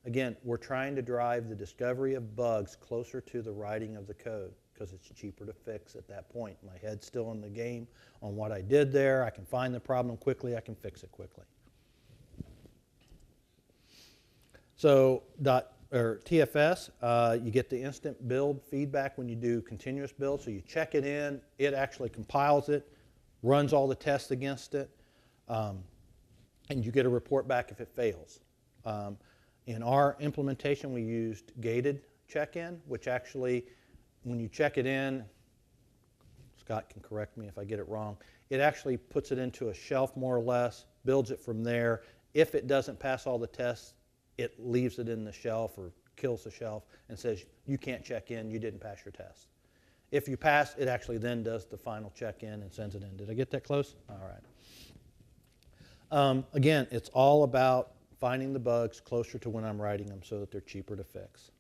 Again, we're trying to drive the discovery of bugs closer to the writing of the code because it's cheaper to fix at that point. My head's still in the game on what I did there. I can find the problem quickly. I can fix it quickly. So TFS, you get the instant build feedback when you do continuous build. So you check it in. It actually compiles it, runs all the tests against it. and you get a report back if it fails. In our implementation, we used gated check-in, which actually, when you check it in, Scott can correct me if I get it wrong, it actually puts it into a shelf more or less, builds it from there. If it doesn't pass all the tests, it leaves it in the shelf or kills the shelf and says, you can't check in, you didn't pass your test. If you pass, it actually then does the final check-in and sends it in. Did I get that close? All right. Again, it's all about finding the bugs closer to when I'm writing them so that they're cheaper to fix.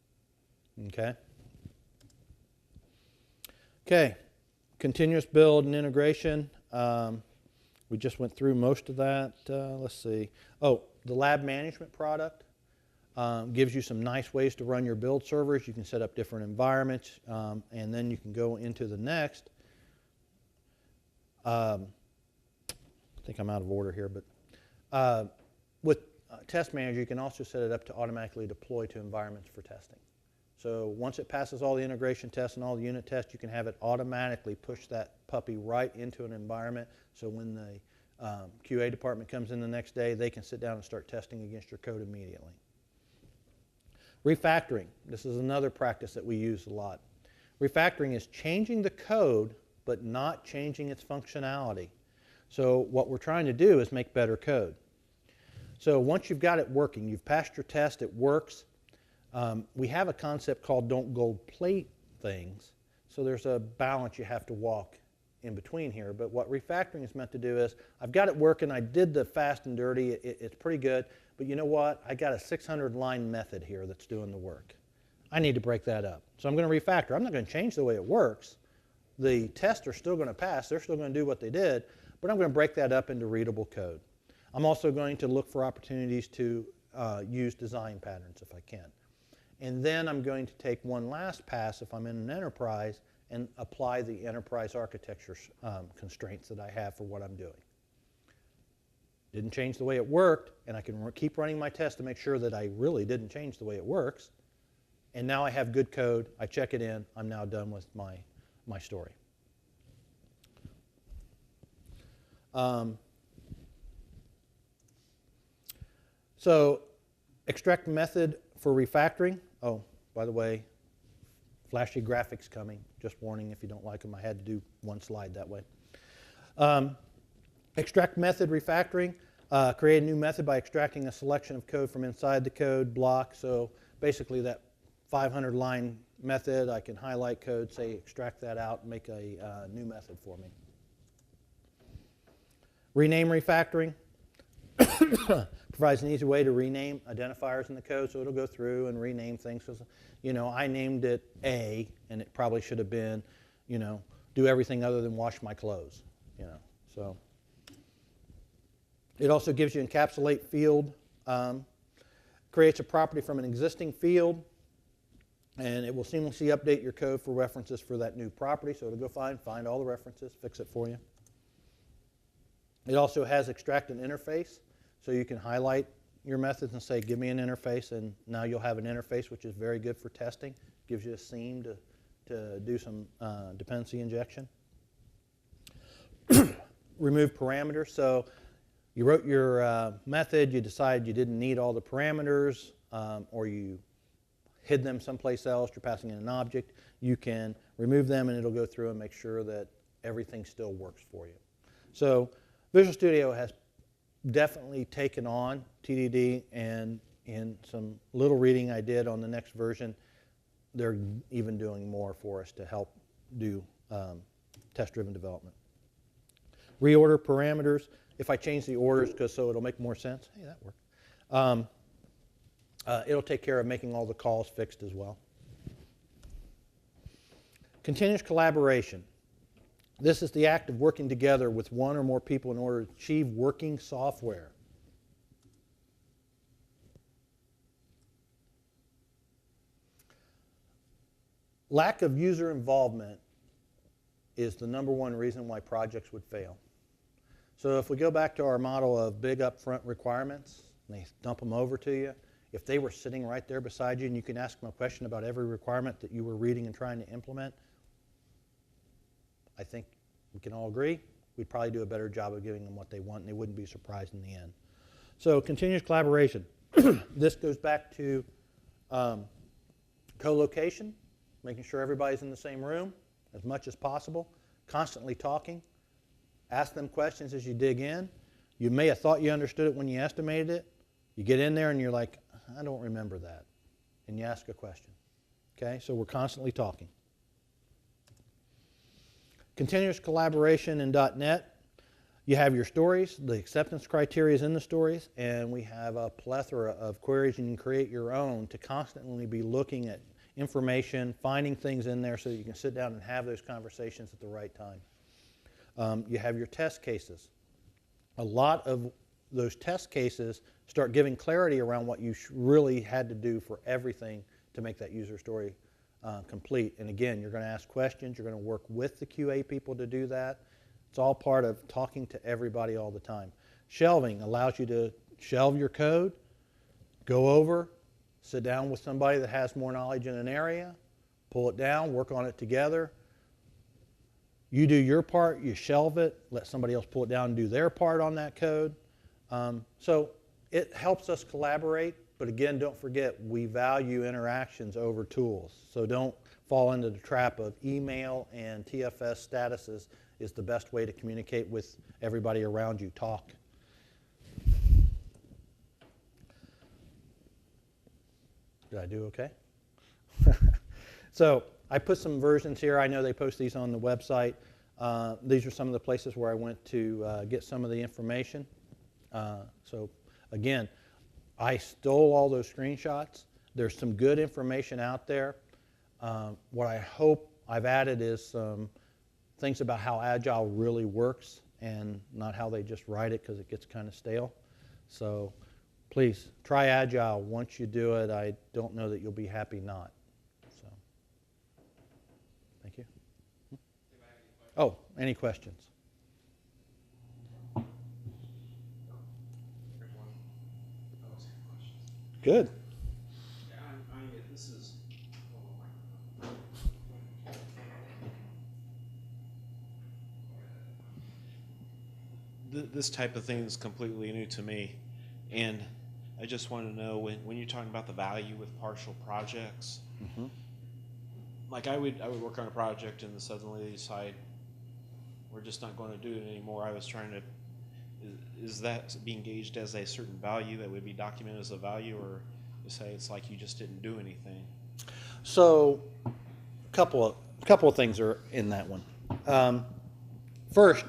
Okay? Okay, continuous build and integration. We just went through most of that. Let's see. Oh, the lab management product gives you some nice ways to run your build servers. You can set up different environments, and then you can go into the next. I think I'm out of order here, but with Test Manager, you can also set it up to automatically deploy to environments for testing. So once it passes all the integration tests and all the unit tests, you can have it automatically push that puppy right into an environment. So when the QA department comes in the next day, they can sit down and start testing against your code immediately. Refactoring. This is another practice that we use a lot. Refactoring is changing the code, but not changing its functionality. So what we're trying to do is make better code. So once you've got it working, you've passed your test, it works. We have a concept called don't gold plate things. So there's a balance you have to walk in between here. But what refactoring is meant to do is, I've got it working, I did the fast and dirty, it's pretty good, but you know what? I got a 600-line method here that's doing the work. I need to break that up. So I'm going to refactor. I'm not going to change the way it works. The tests are still going to pass, they're still going to do what they did, but I'm going to break that up into readable code. I'm also going to look for opportunities to use design patterns if I can. And then I'm going to take one last pass if I'm in an enterprise and apply the enterprise architecture constraints that I have for what I'm doing. Didn't change the way it worked, and I can keep running my test to make sure that I really didn't change the way it works. And now I have good code, I check it in, I'm now done with my story. So extract method for refactoring. Oh, by the way, flashy graphics coming. Just warning if you don't like them. I had to do one slide that way. Extract method refactoring. Create a new method by extracting a selection of code from inside the code block. So basically that 500-line method, I can highlight code, say extract that out, and make a new method for me. Rename refactoring. Provides an easy way to rename identifiers in the code, so it'll go through and rename things. So, you know, I named it A, and it probably should have been, you know, do everything other than wash my clothes, you know. So it also gives you encapsulate field, creates a property from an existing field, and it will seamlessly update your code for references for that new property. So it'll go find all the references, fix it for you. It also has extract an interface. So you can highlight your methods and say, give me an interface, and now you'll have an interface which is very good for testing. Gives you a seam to do some dependency injection. Remove parameters. So you wrote your method, you decided you didn't need all the parameters, or you hid them someplace else, you're passing in an object. You can remove them, and it'll go through and make sure that everything still works for you. So Visual Studio has definitely taken on TDD, and in some little reading I did on the next version, they're even doing more for us to help do test-driven development. Reorder parameters. If I change the orders so it'll make more sense, hey, that worked. It'll take care of making all the calls fixed as well. Continuous collaboration. This is the act of working together with one or more people in order to achieve working software. Lack of user involvement is the #1 reason why projects would fail. So if we go back to our model of big upfront requirements, and they dump them over to you, if they were sitting right there beside you and you can ask them a question about every requirement that you were reading and trying to implement, I think we can all agree we'd probably do a better job of giving them what they want, and they wouldn't be surprised in the end. So continuous collaboration. This goes back to co-location, making sure everybody's in the same room as much as possible, constantly talking. Ask them questions as you dig in. You may have thought you understood it when you estimated it. You get in there and you're like, I don't remember that. And you ask a question. Okay, so we're constantly talking. Continuous collaboration in .NET. You have your stories, the acceptance criteria is in the stories, and we have a plethora of queries, and you can create your own to constantly be looking at information, finding things in there so that you can sit down and have those conversations at the right time. You have your test cases. A lot of those test cases start giving clarity around what you really had to do for everything to make that user story complete. And again, you're going to ask questions. You're going to work with the QA people to do that. It's all part of talking to everybody all the time. Shelving allows you to shelve your code, go over, sit down with somebody that has more knowledge in an area, pull it down, work on it together. You do your part, you shelve it, let somebody else pull it down and do their part on that code. So it helps us collaborate, but again, don't forget, we value interactions over tools. So don't fall into the trap of email and TFS statuses is the best way to communicate with everybody around you. Talk. Did I do okay? So I put some versions here. I know they post these on the website. These are some of the places where I went to get some of the information. So again, I stole all those screenshots. There's some good information out there. What I hope I've added is some things about how Agile really works and not how they just write it because it gets kind of stale. So please try Agile. Once you do it, I don't know that you'll be happy not. So thank you. Oh, any questions? Good. This type of thing is completely new to me, and I just want to know when you're talking about the value with partial projects. Mm-hmm. Like I would work on a project and then suddenly decide we're just not going to do it anymore. I was trying to, is that being gauged as a certain value that would be documented as a value, or to say it's like you just didn't do anything? So a couple of things are in that one. First,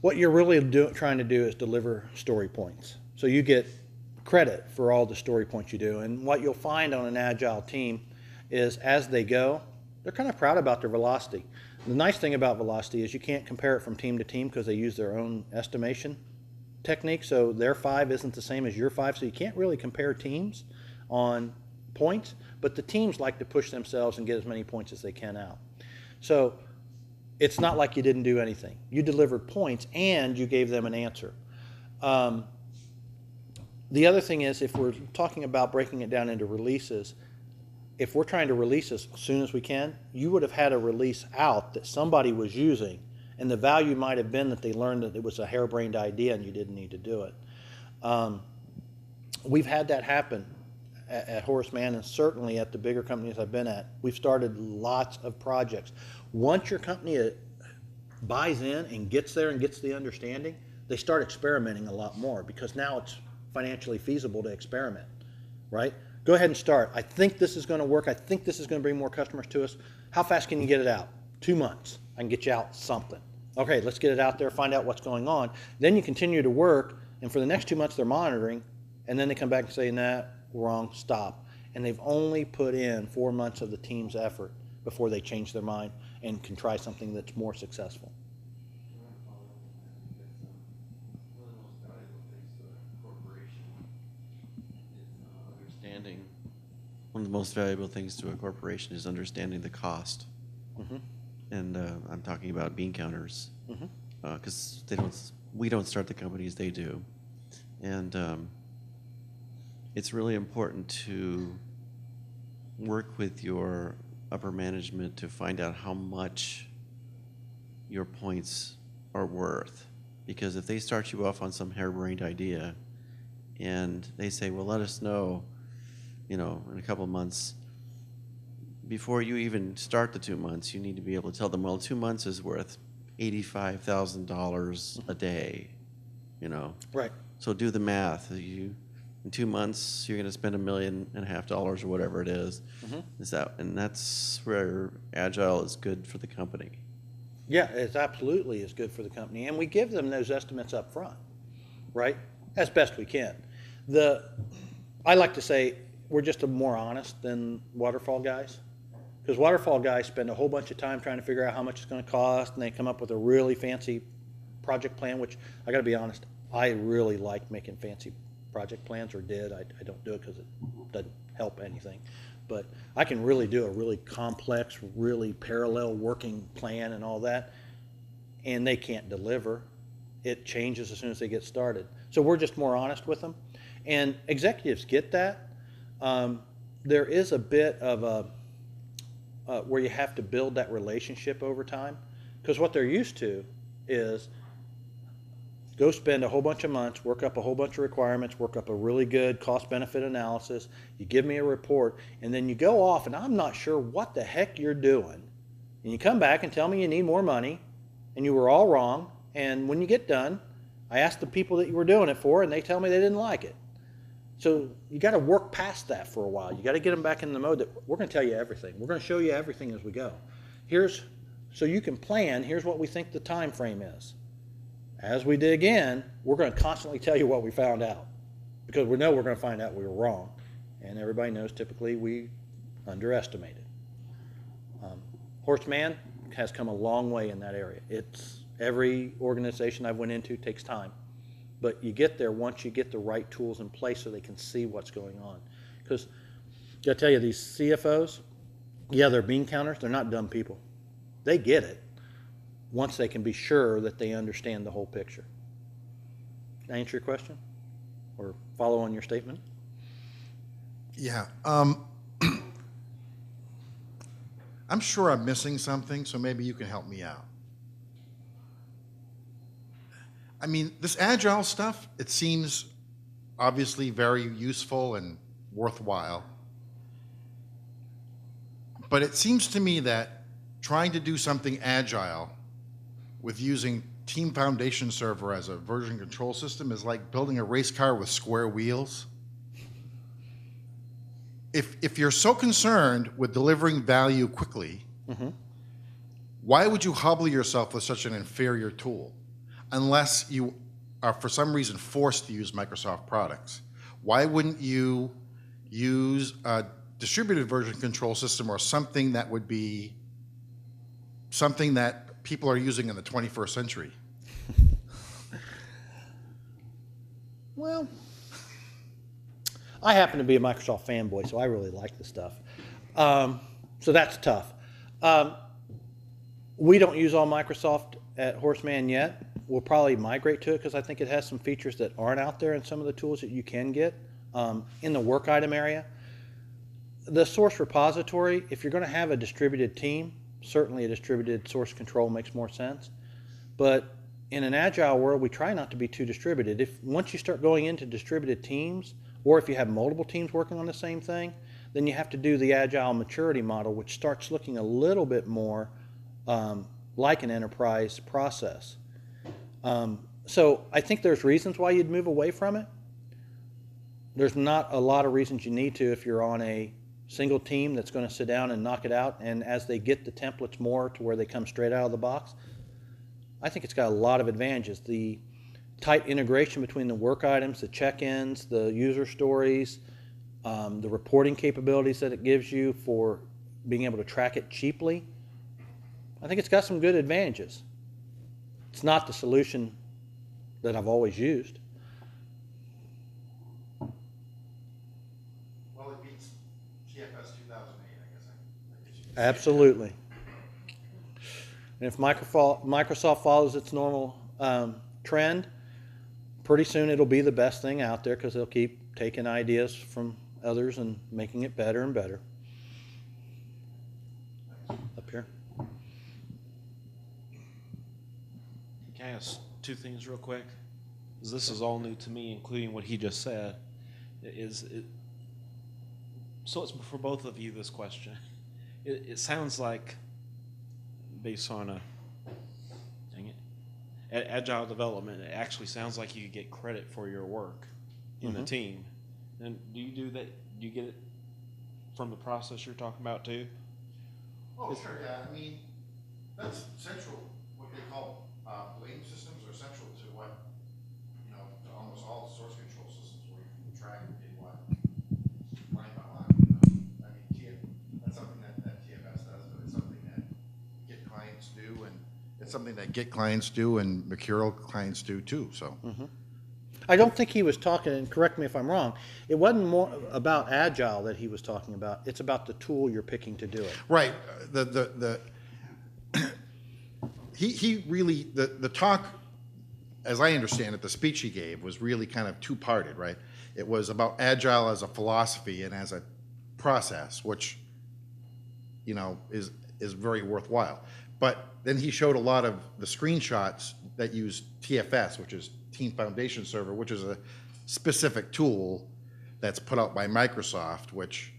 what you're really trying to do is deliver story points. So you get credit for all the story points you do. And what you'll find on an Agile team is as they go, they're kind of proud about their velocity. The nice thing about velocity is you can't compare it from team to team because they use their own estimation technique. So their 5 isn't the same as your 5. So you can't really compare teams on points. But the teams like to push themselves and get as many points as they can out. So it's not like you didn't do anything. You delivered points and you gave them an answer. The other thing is, if we're talking about breaking it down into releases, if we're trying to release as soon as we can, you would have had a release out that somebody was using, and the value might have been that they learned that it was a harebrained idea and you didn't need to do it. We've had that happen at Horace Mann, and certainly at the bigger companies I've been at. We've started lots of projects. Once your company buys in and gets there and gets the understanding, they start experimenting a lot more because now it's financially feasible to experiment, right? Go ahead and start. I think this is going to work. I think this is going to bring more customers to us. How fast can you get it out? 2 months. I can get you out something. Okay, let's get it out there, find out what's going on. Then you continue to work, and for the next 2 months they're monitoring, and then they come back and say, nah, wrong, stop. And they've only put in 4 months of the team's effort before they change their mind and can try something that's more successful. One of the most valuable things to a corporation is understanding the cost. Mm-hmm. And I'm talking about bean counters, because we don't start the companies, they do. And it's really important to work with your upper management to find out how much your points are worth. Because if they start you off on some harebrained idea and they say, well, let us know, in a couple of months, before you even start the 2 months, you need to be able to tell them, well, 2 months is worth $85,000 a day, Right. So do the math. In 2 months, you're going to spend $1.5 million or whatever it is. And that's where Agile is good for the company. Yeah, it absolutely is good for the company. And we give them those estimates up front, right? As best we can. I like to say we're just more honest than waterfall guys. Because waterfall guys spend a whole bunch of time trying to figure out how much it's going to cost, and they come up with a really fancy project plan, which I got to be honest, I really like making fancy project plans, or did. I don't do it because it doesn't help anything. But I can really do a really complex, really parallel working plan and all that, and they can't deliver. It changes as soon as they get started. So we're just more honest with them. And executives get that. There is a bit of where you have to build that relationship over time, because what they're used to is go spend a whole bunch of months, work up a whole bunch of requirements, work up a really good cost-benefit analysis, you give me a report, and then you go off and I'm not sure what the heck you're doing, and you come back and tell me you need more money and you were all wrong, and when you get done, I ask the people that you were doing it for and they tell me they didn't like it. So you got to work past that for a while. You got to get them back in the mode that we're going to tell you everything. We're going to show you everything as we go. So you can plan, here's what we think the time frame is. As we dig in, we're going to constantly tell you what we found out, because we know we're going to find out we were wrong, and everybody knows typically we underestimated. Horace Mann has come a long way in that area. Every organization I've went into takes time, but you get there once you get the right tools in place so they can see what's going on. Because I got to tell you, these CFOs, yeah, they're bean counters. They're not dumb people. They get it once they can be sure that they understand the whole picture. Did I answer your question? Or follow on your statement? Yeah. I'm sure I'm missing something, so maybe you can help me out. I mean, this Agile stuff, it seems obviously very useful and worthwhile. But it seems to me that trying to do something Agile with using Team Foundation Server as a version control system is like building a race car with square wheels. If you're so concerned with delivering value quickly, why would you hobble yourself with such an inferior tool? Unless you are for some reason forced to use Microsoft products. Why wouldn't you use a distributed version control system or something that would be something that people are using in the 21st century? Well, I happen to be a Microsoft fanboy, so I really like the stuff. So that's tough. We don't use all Microsoft at Horace Mann yet. We'll probably migrate to it because I think it has some features that aren't out there in some of the tools that you can get in the work item area. The source repository, if you're going to have a distributed team, certainly a distributed source control makes more sense. But in an Agile world, we try not to be too distributed. Once you start going into distributed teams, or if you have multiple teams working on the same thing, then you have to do the Agile maturity model, which starts looking a little bit more like an enterprise process. So I think there's reasons why you'd move away from it. There's not a lot of reasons you need to if you're on a single team that's going to sit down and knock it out, and as they get the templates more to where they come straight out of the box, I think it's got a lot of advantages. The tight integration between the work items, the check-ins, the user stories, the reporting capabilities that it gives you for being able to track it cheaply. I think it's got some good advantages. It's not the solution that I've always used. Well, it beats TFS 2008, I guess. Absolutely. And if Microsoft follows its normal trend, pretty soon it'll be the best thing out there because they'll keep taking ideas from others and making it better and better. Up here. Can I ask two things real quick? 'Cause this is all new to me, including what he just said. So it's for both of you, this question. It sounds like, based on dang it, Agile Development, it actually sounds like you get credit for your work in the team. And do you do that? Do you get it from the process you're talking about too? Oh, sure, yeah, I mean, that's central, what they call blame systems are central to what, to almost all source control systems where you can track and get what, line by line. I mean, that's something that TFS does, but it's something that Git clients do, and it's something that Git clients do and Mercurial clients do too, so. I don't think he was talking, and correct me if I'm wrong, it wasn't more about Agile that he was talking about. It's about the tool you're picking to do it. Right, he really, the talk, as I understand it, the speech he gave was really kind of two-parted, right? It was about Agile as a philosophy and as a process, which, is very worthwhile. But then he showed a lot of the screenshots that use TFS, which is Team Foundation Server, which is a specific tool that's put out by Microsoft, which...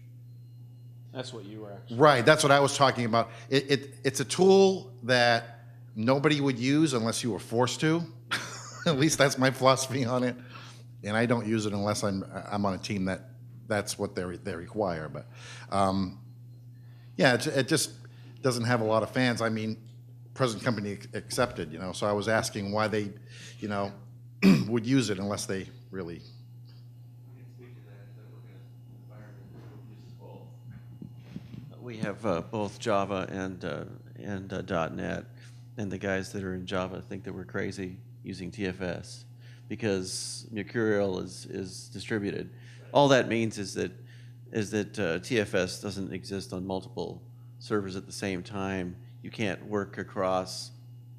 That's what you were actually. Right, that's what I was talking about. It's a tool that nobody would use unless you were forced to. At least that's my philosophy on it. And I don't use it unless I'm on a team that's what they require. But yeah, it just doesn't have a lot of fans. I mean, present company accepted, So I was asking why they, would use it unless they really. We have both Java and .NET, and the guys that are in Java think that we're crazy using TFS because Mercurial is distributed. All that means is that TFS doesn't exist on multiple servers at the same time. You can't work across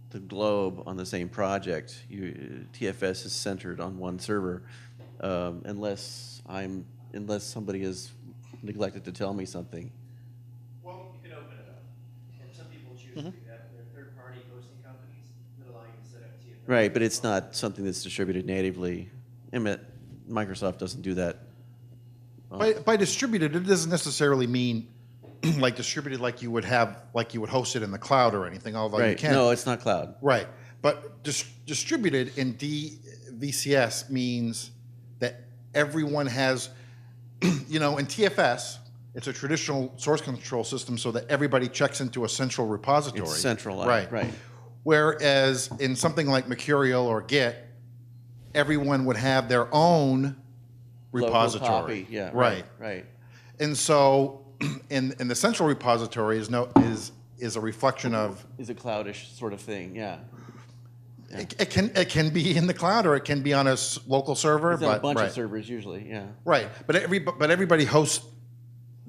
the globe on the same project. TFS is centered on one server, unless somebody has neglected to tell me something. Well, you can open it up, and some people choose to do that. There are third-party hosting companies that allow you to set up TFS. Right, but it's not something that's distributed natively. Microsoft doesn't do that. By distributed, it doesn't necessarily mean like distributed like you would host it in the cloud or anything, although you can. No, it's not cloud. Right, but distributed in VCS means that everyone has, in TFS, it's a traditional source control system so that everybody checks into a central repository. It's centralized, right. Whereas in something like Mercurial or Git, everyone would have their own repository. Local copy, yeah, right. And so, in the central repository is a reflection of. Is a cloudish sort of thing, yeah. It can be in the cloud or it can be on a local server. It's on a bunch of servers usually, yeah. Right, but everybody hosts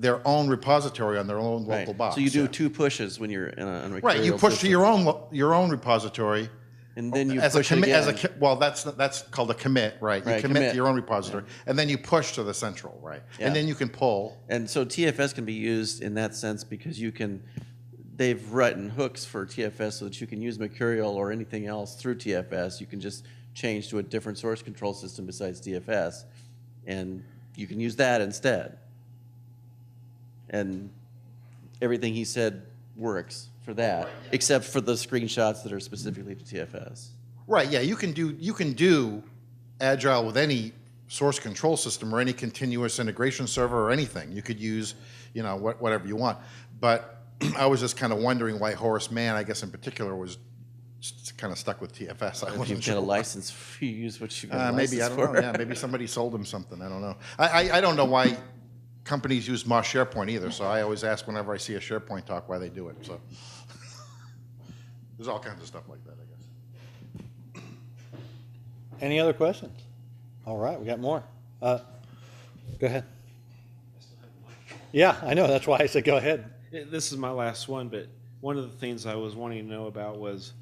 their own repository on their own local box. So you do two pushes when you're in a Mercurial right. You push system. to your own repository. And then you as push a commit, again. well, that's called a commit, right? You Right, commit to your own repository, and then you push to the central, right? Yeah. And then you can pull. And so TFS can be used in that sense because they've written hooks for TFS so that you can use Mercurial or anything else through TFS. You can just change to a different source control system besides TFS, and you can use that instead. And everything he said works for that, except for the screenshots that are specifically to TFS. Right. Yeah. You can do Agile with any source control system or any continuous integration server or anything. You could use, whatever you want. But I was just kind of wondering why Horace Mann, I guess in particular, was kind of stuck with TFS. I If wasn't you've sure got a why. license, you use what you got a Maybe, I license don't for. know. Yeah, maybe somebody sold him something. I don't know. I don't know why companies use Moss SharePoint either, so I always ask whenever I see a SharePoint talk why they do it. So there's all kinds of stuff like that, I guess. Any other questions? All right, we got more. Go ahead. Yeah, I know. That's why I said go ahead. This is my last one, but one of the things I was wanting to know about was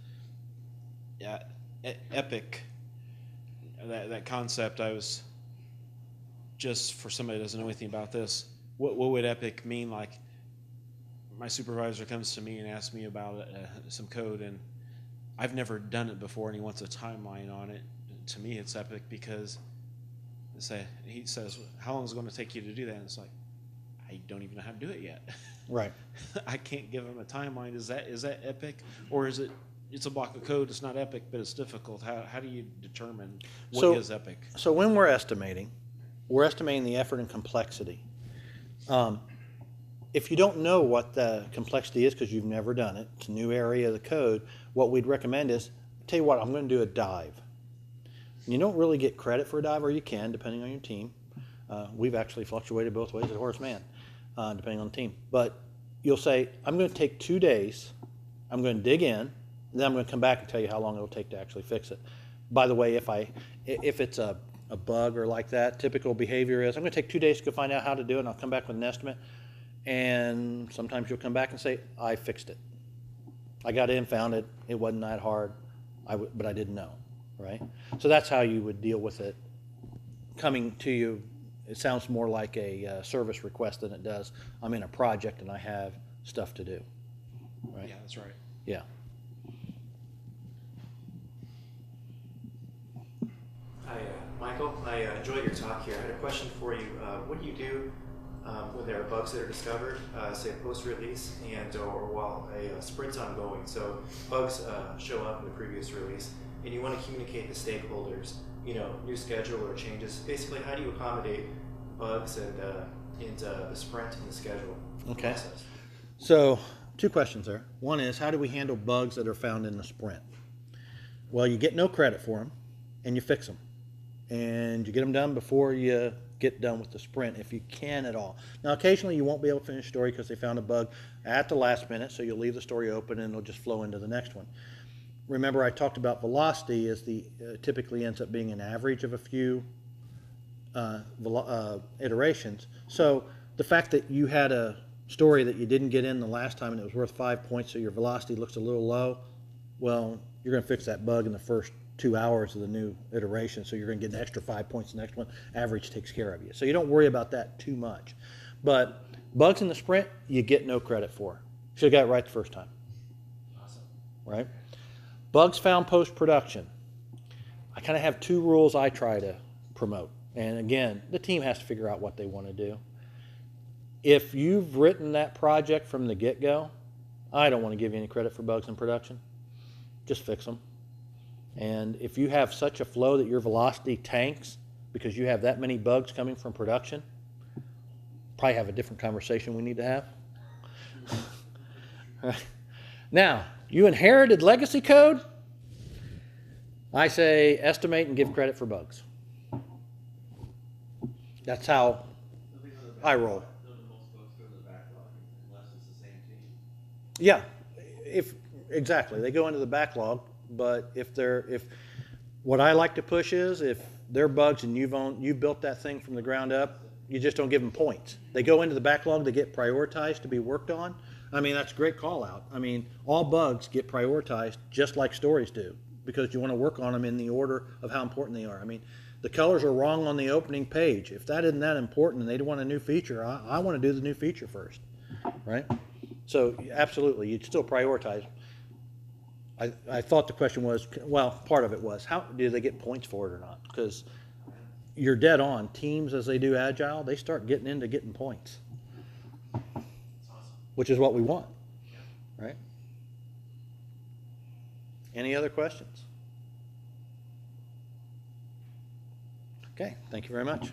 Epic. That concept, I was just for somebody who doesn't know anything about this. What would Epic mean? Like, my supervisor comes to me and asks me about some code, and I've never done it before, and he wants a timeline on it. To me, it's epic because he says, "How long is it going to take you to do that?" And it's like, I don't even know how to do it yet. Right. I can't give him a timeline. Is that epic, or is it? It's a block of code. It's not epic, but it's difficult. How do you determine what is epic? So when we're estimating the effort and complexity. If you don't know what the complexity is because you've never done it, it's a new area of the code, what we'd recommend is, tell you what, I'm going to do a dive. You don't really get credit for a dive, or you can, depending on your team. We've actually fluctuated both ways at Horace Mann, depending on the team. But you'll say, I'm going to take 2 days, I'm going to dig in, and then I'm going to come back and tell you how long it'll take to actually fix it. By the way, if it's a bug or like that, typical behavior is, I'm going to take 2 days to go find out how to do it, and I'll come back with an estimate. And sometimes you'll come back and say, I fixed it. I got in, found it, it wasn't that hard, but I didn't know, right? So that's how you would deal with it coming to you. It sounds more like a service request than it does, I'm in a project and I have stuff to do, right? Yeah, that's right. Yeah. Hi, Michael. I enjoyed your talk here. I had a question for you. What do you do when there are bugs that are discovered, say post-release, or while a sprint's ongoing? So bugs show up in the previous release, and you want to communicate to stakeholders, new schedule or changes. Basically, how do you accommodate bugs and the sprint and the schedule process? So 2 questions there. One is, how do we handle bugs that are found in the sprint? Well, you get no credit for them, and you fix them. And you get them done before you get done with the sprint, if you can at all. Now, occasionally you won't be able to finish a story because they found a bug at the last minute, so you'll leave the story open and it'll just flow into the next one. Remember, I talked about velocity is typically ends up being an average of a few iterations. So the fact that you had a story that you didn't get in the last time and it was worth 5 points, so your velocity looks a little low, well, you're going to fix that bug in the first 2 hours of the new iteration, so you're going to get an extra 5 points the next one. Average takes care of you. So you don't worry about that too much. But bugs in the sprint, you get no credit for. Should have got it right the first time. Awesome. Right? Bugs found post-production. I kind of have 2 rules I try to promote. And again, the team has to figure out what they want to do. If you've written that project from the get-go, I don't want to give you any credit for bugs in production. Just fix them. And if you have such a flow that your velocity tanks because you have that many bugs coming from production, probably have a different conversation we need to have. Now, you inherited legacy code, I say estimate and give credit for bugs. That's how I roll. Yeah, exactly. They go into the backlog. But if what I like to push is, if they're bugs and you built that thing from the ground up, you just don't give them points. They go into the backlog, they get prioritized to be worked on. I mean, that's a great call out. I mean, all bugs get prioritized just like stories do, because you want to work on them in the order of how important they are. I mean, the colors are wrong on the opening page. If that isn't that important and they want a new feature, I want to do the new feature first, right? So absolutely, you'd still prioritize. I thought the question was, well, part of it was, how do they get points for it or not? Because you're dead on. Teams, as they do Agile, they start getting into getting points, which is what we want, right? Any other questions? Okay, thank you very much.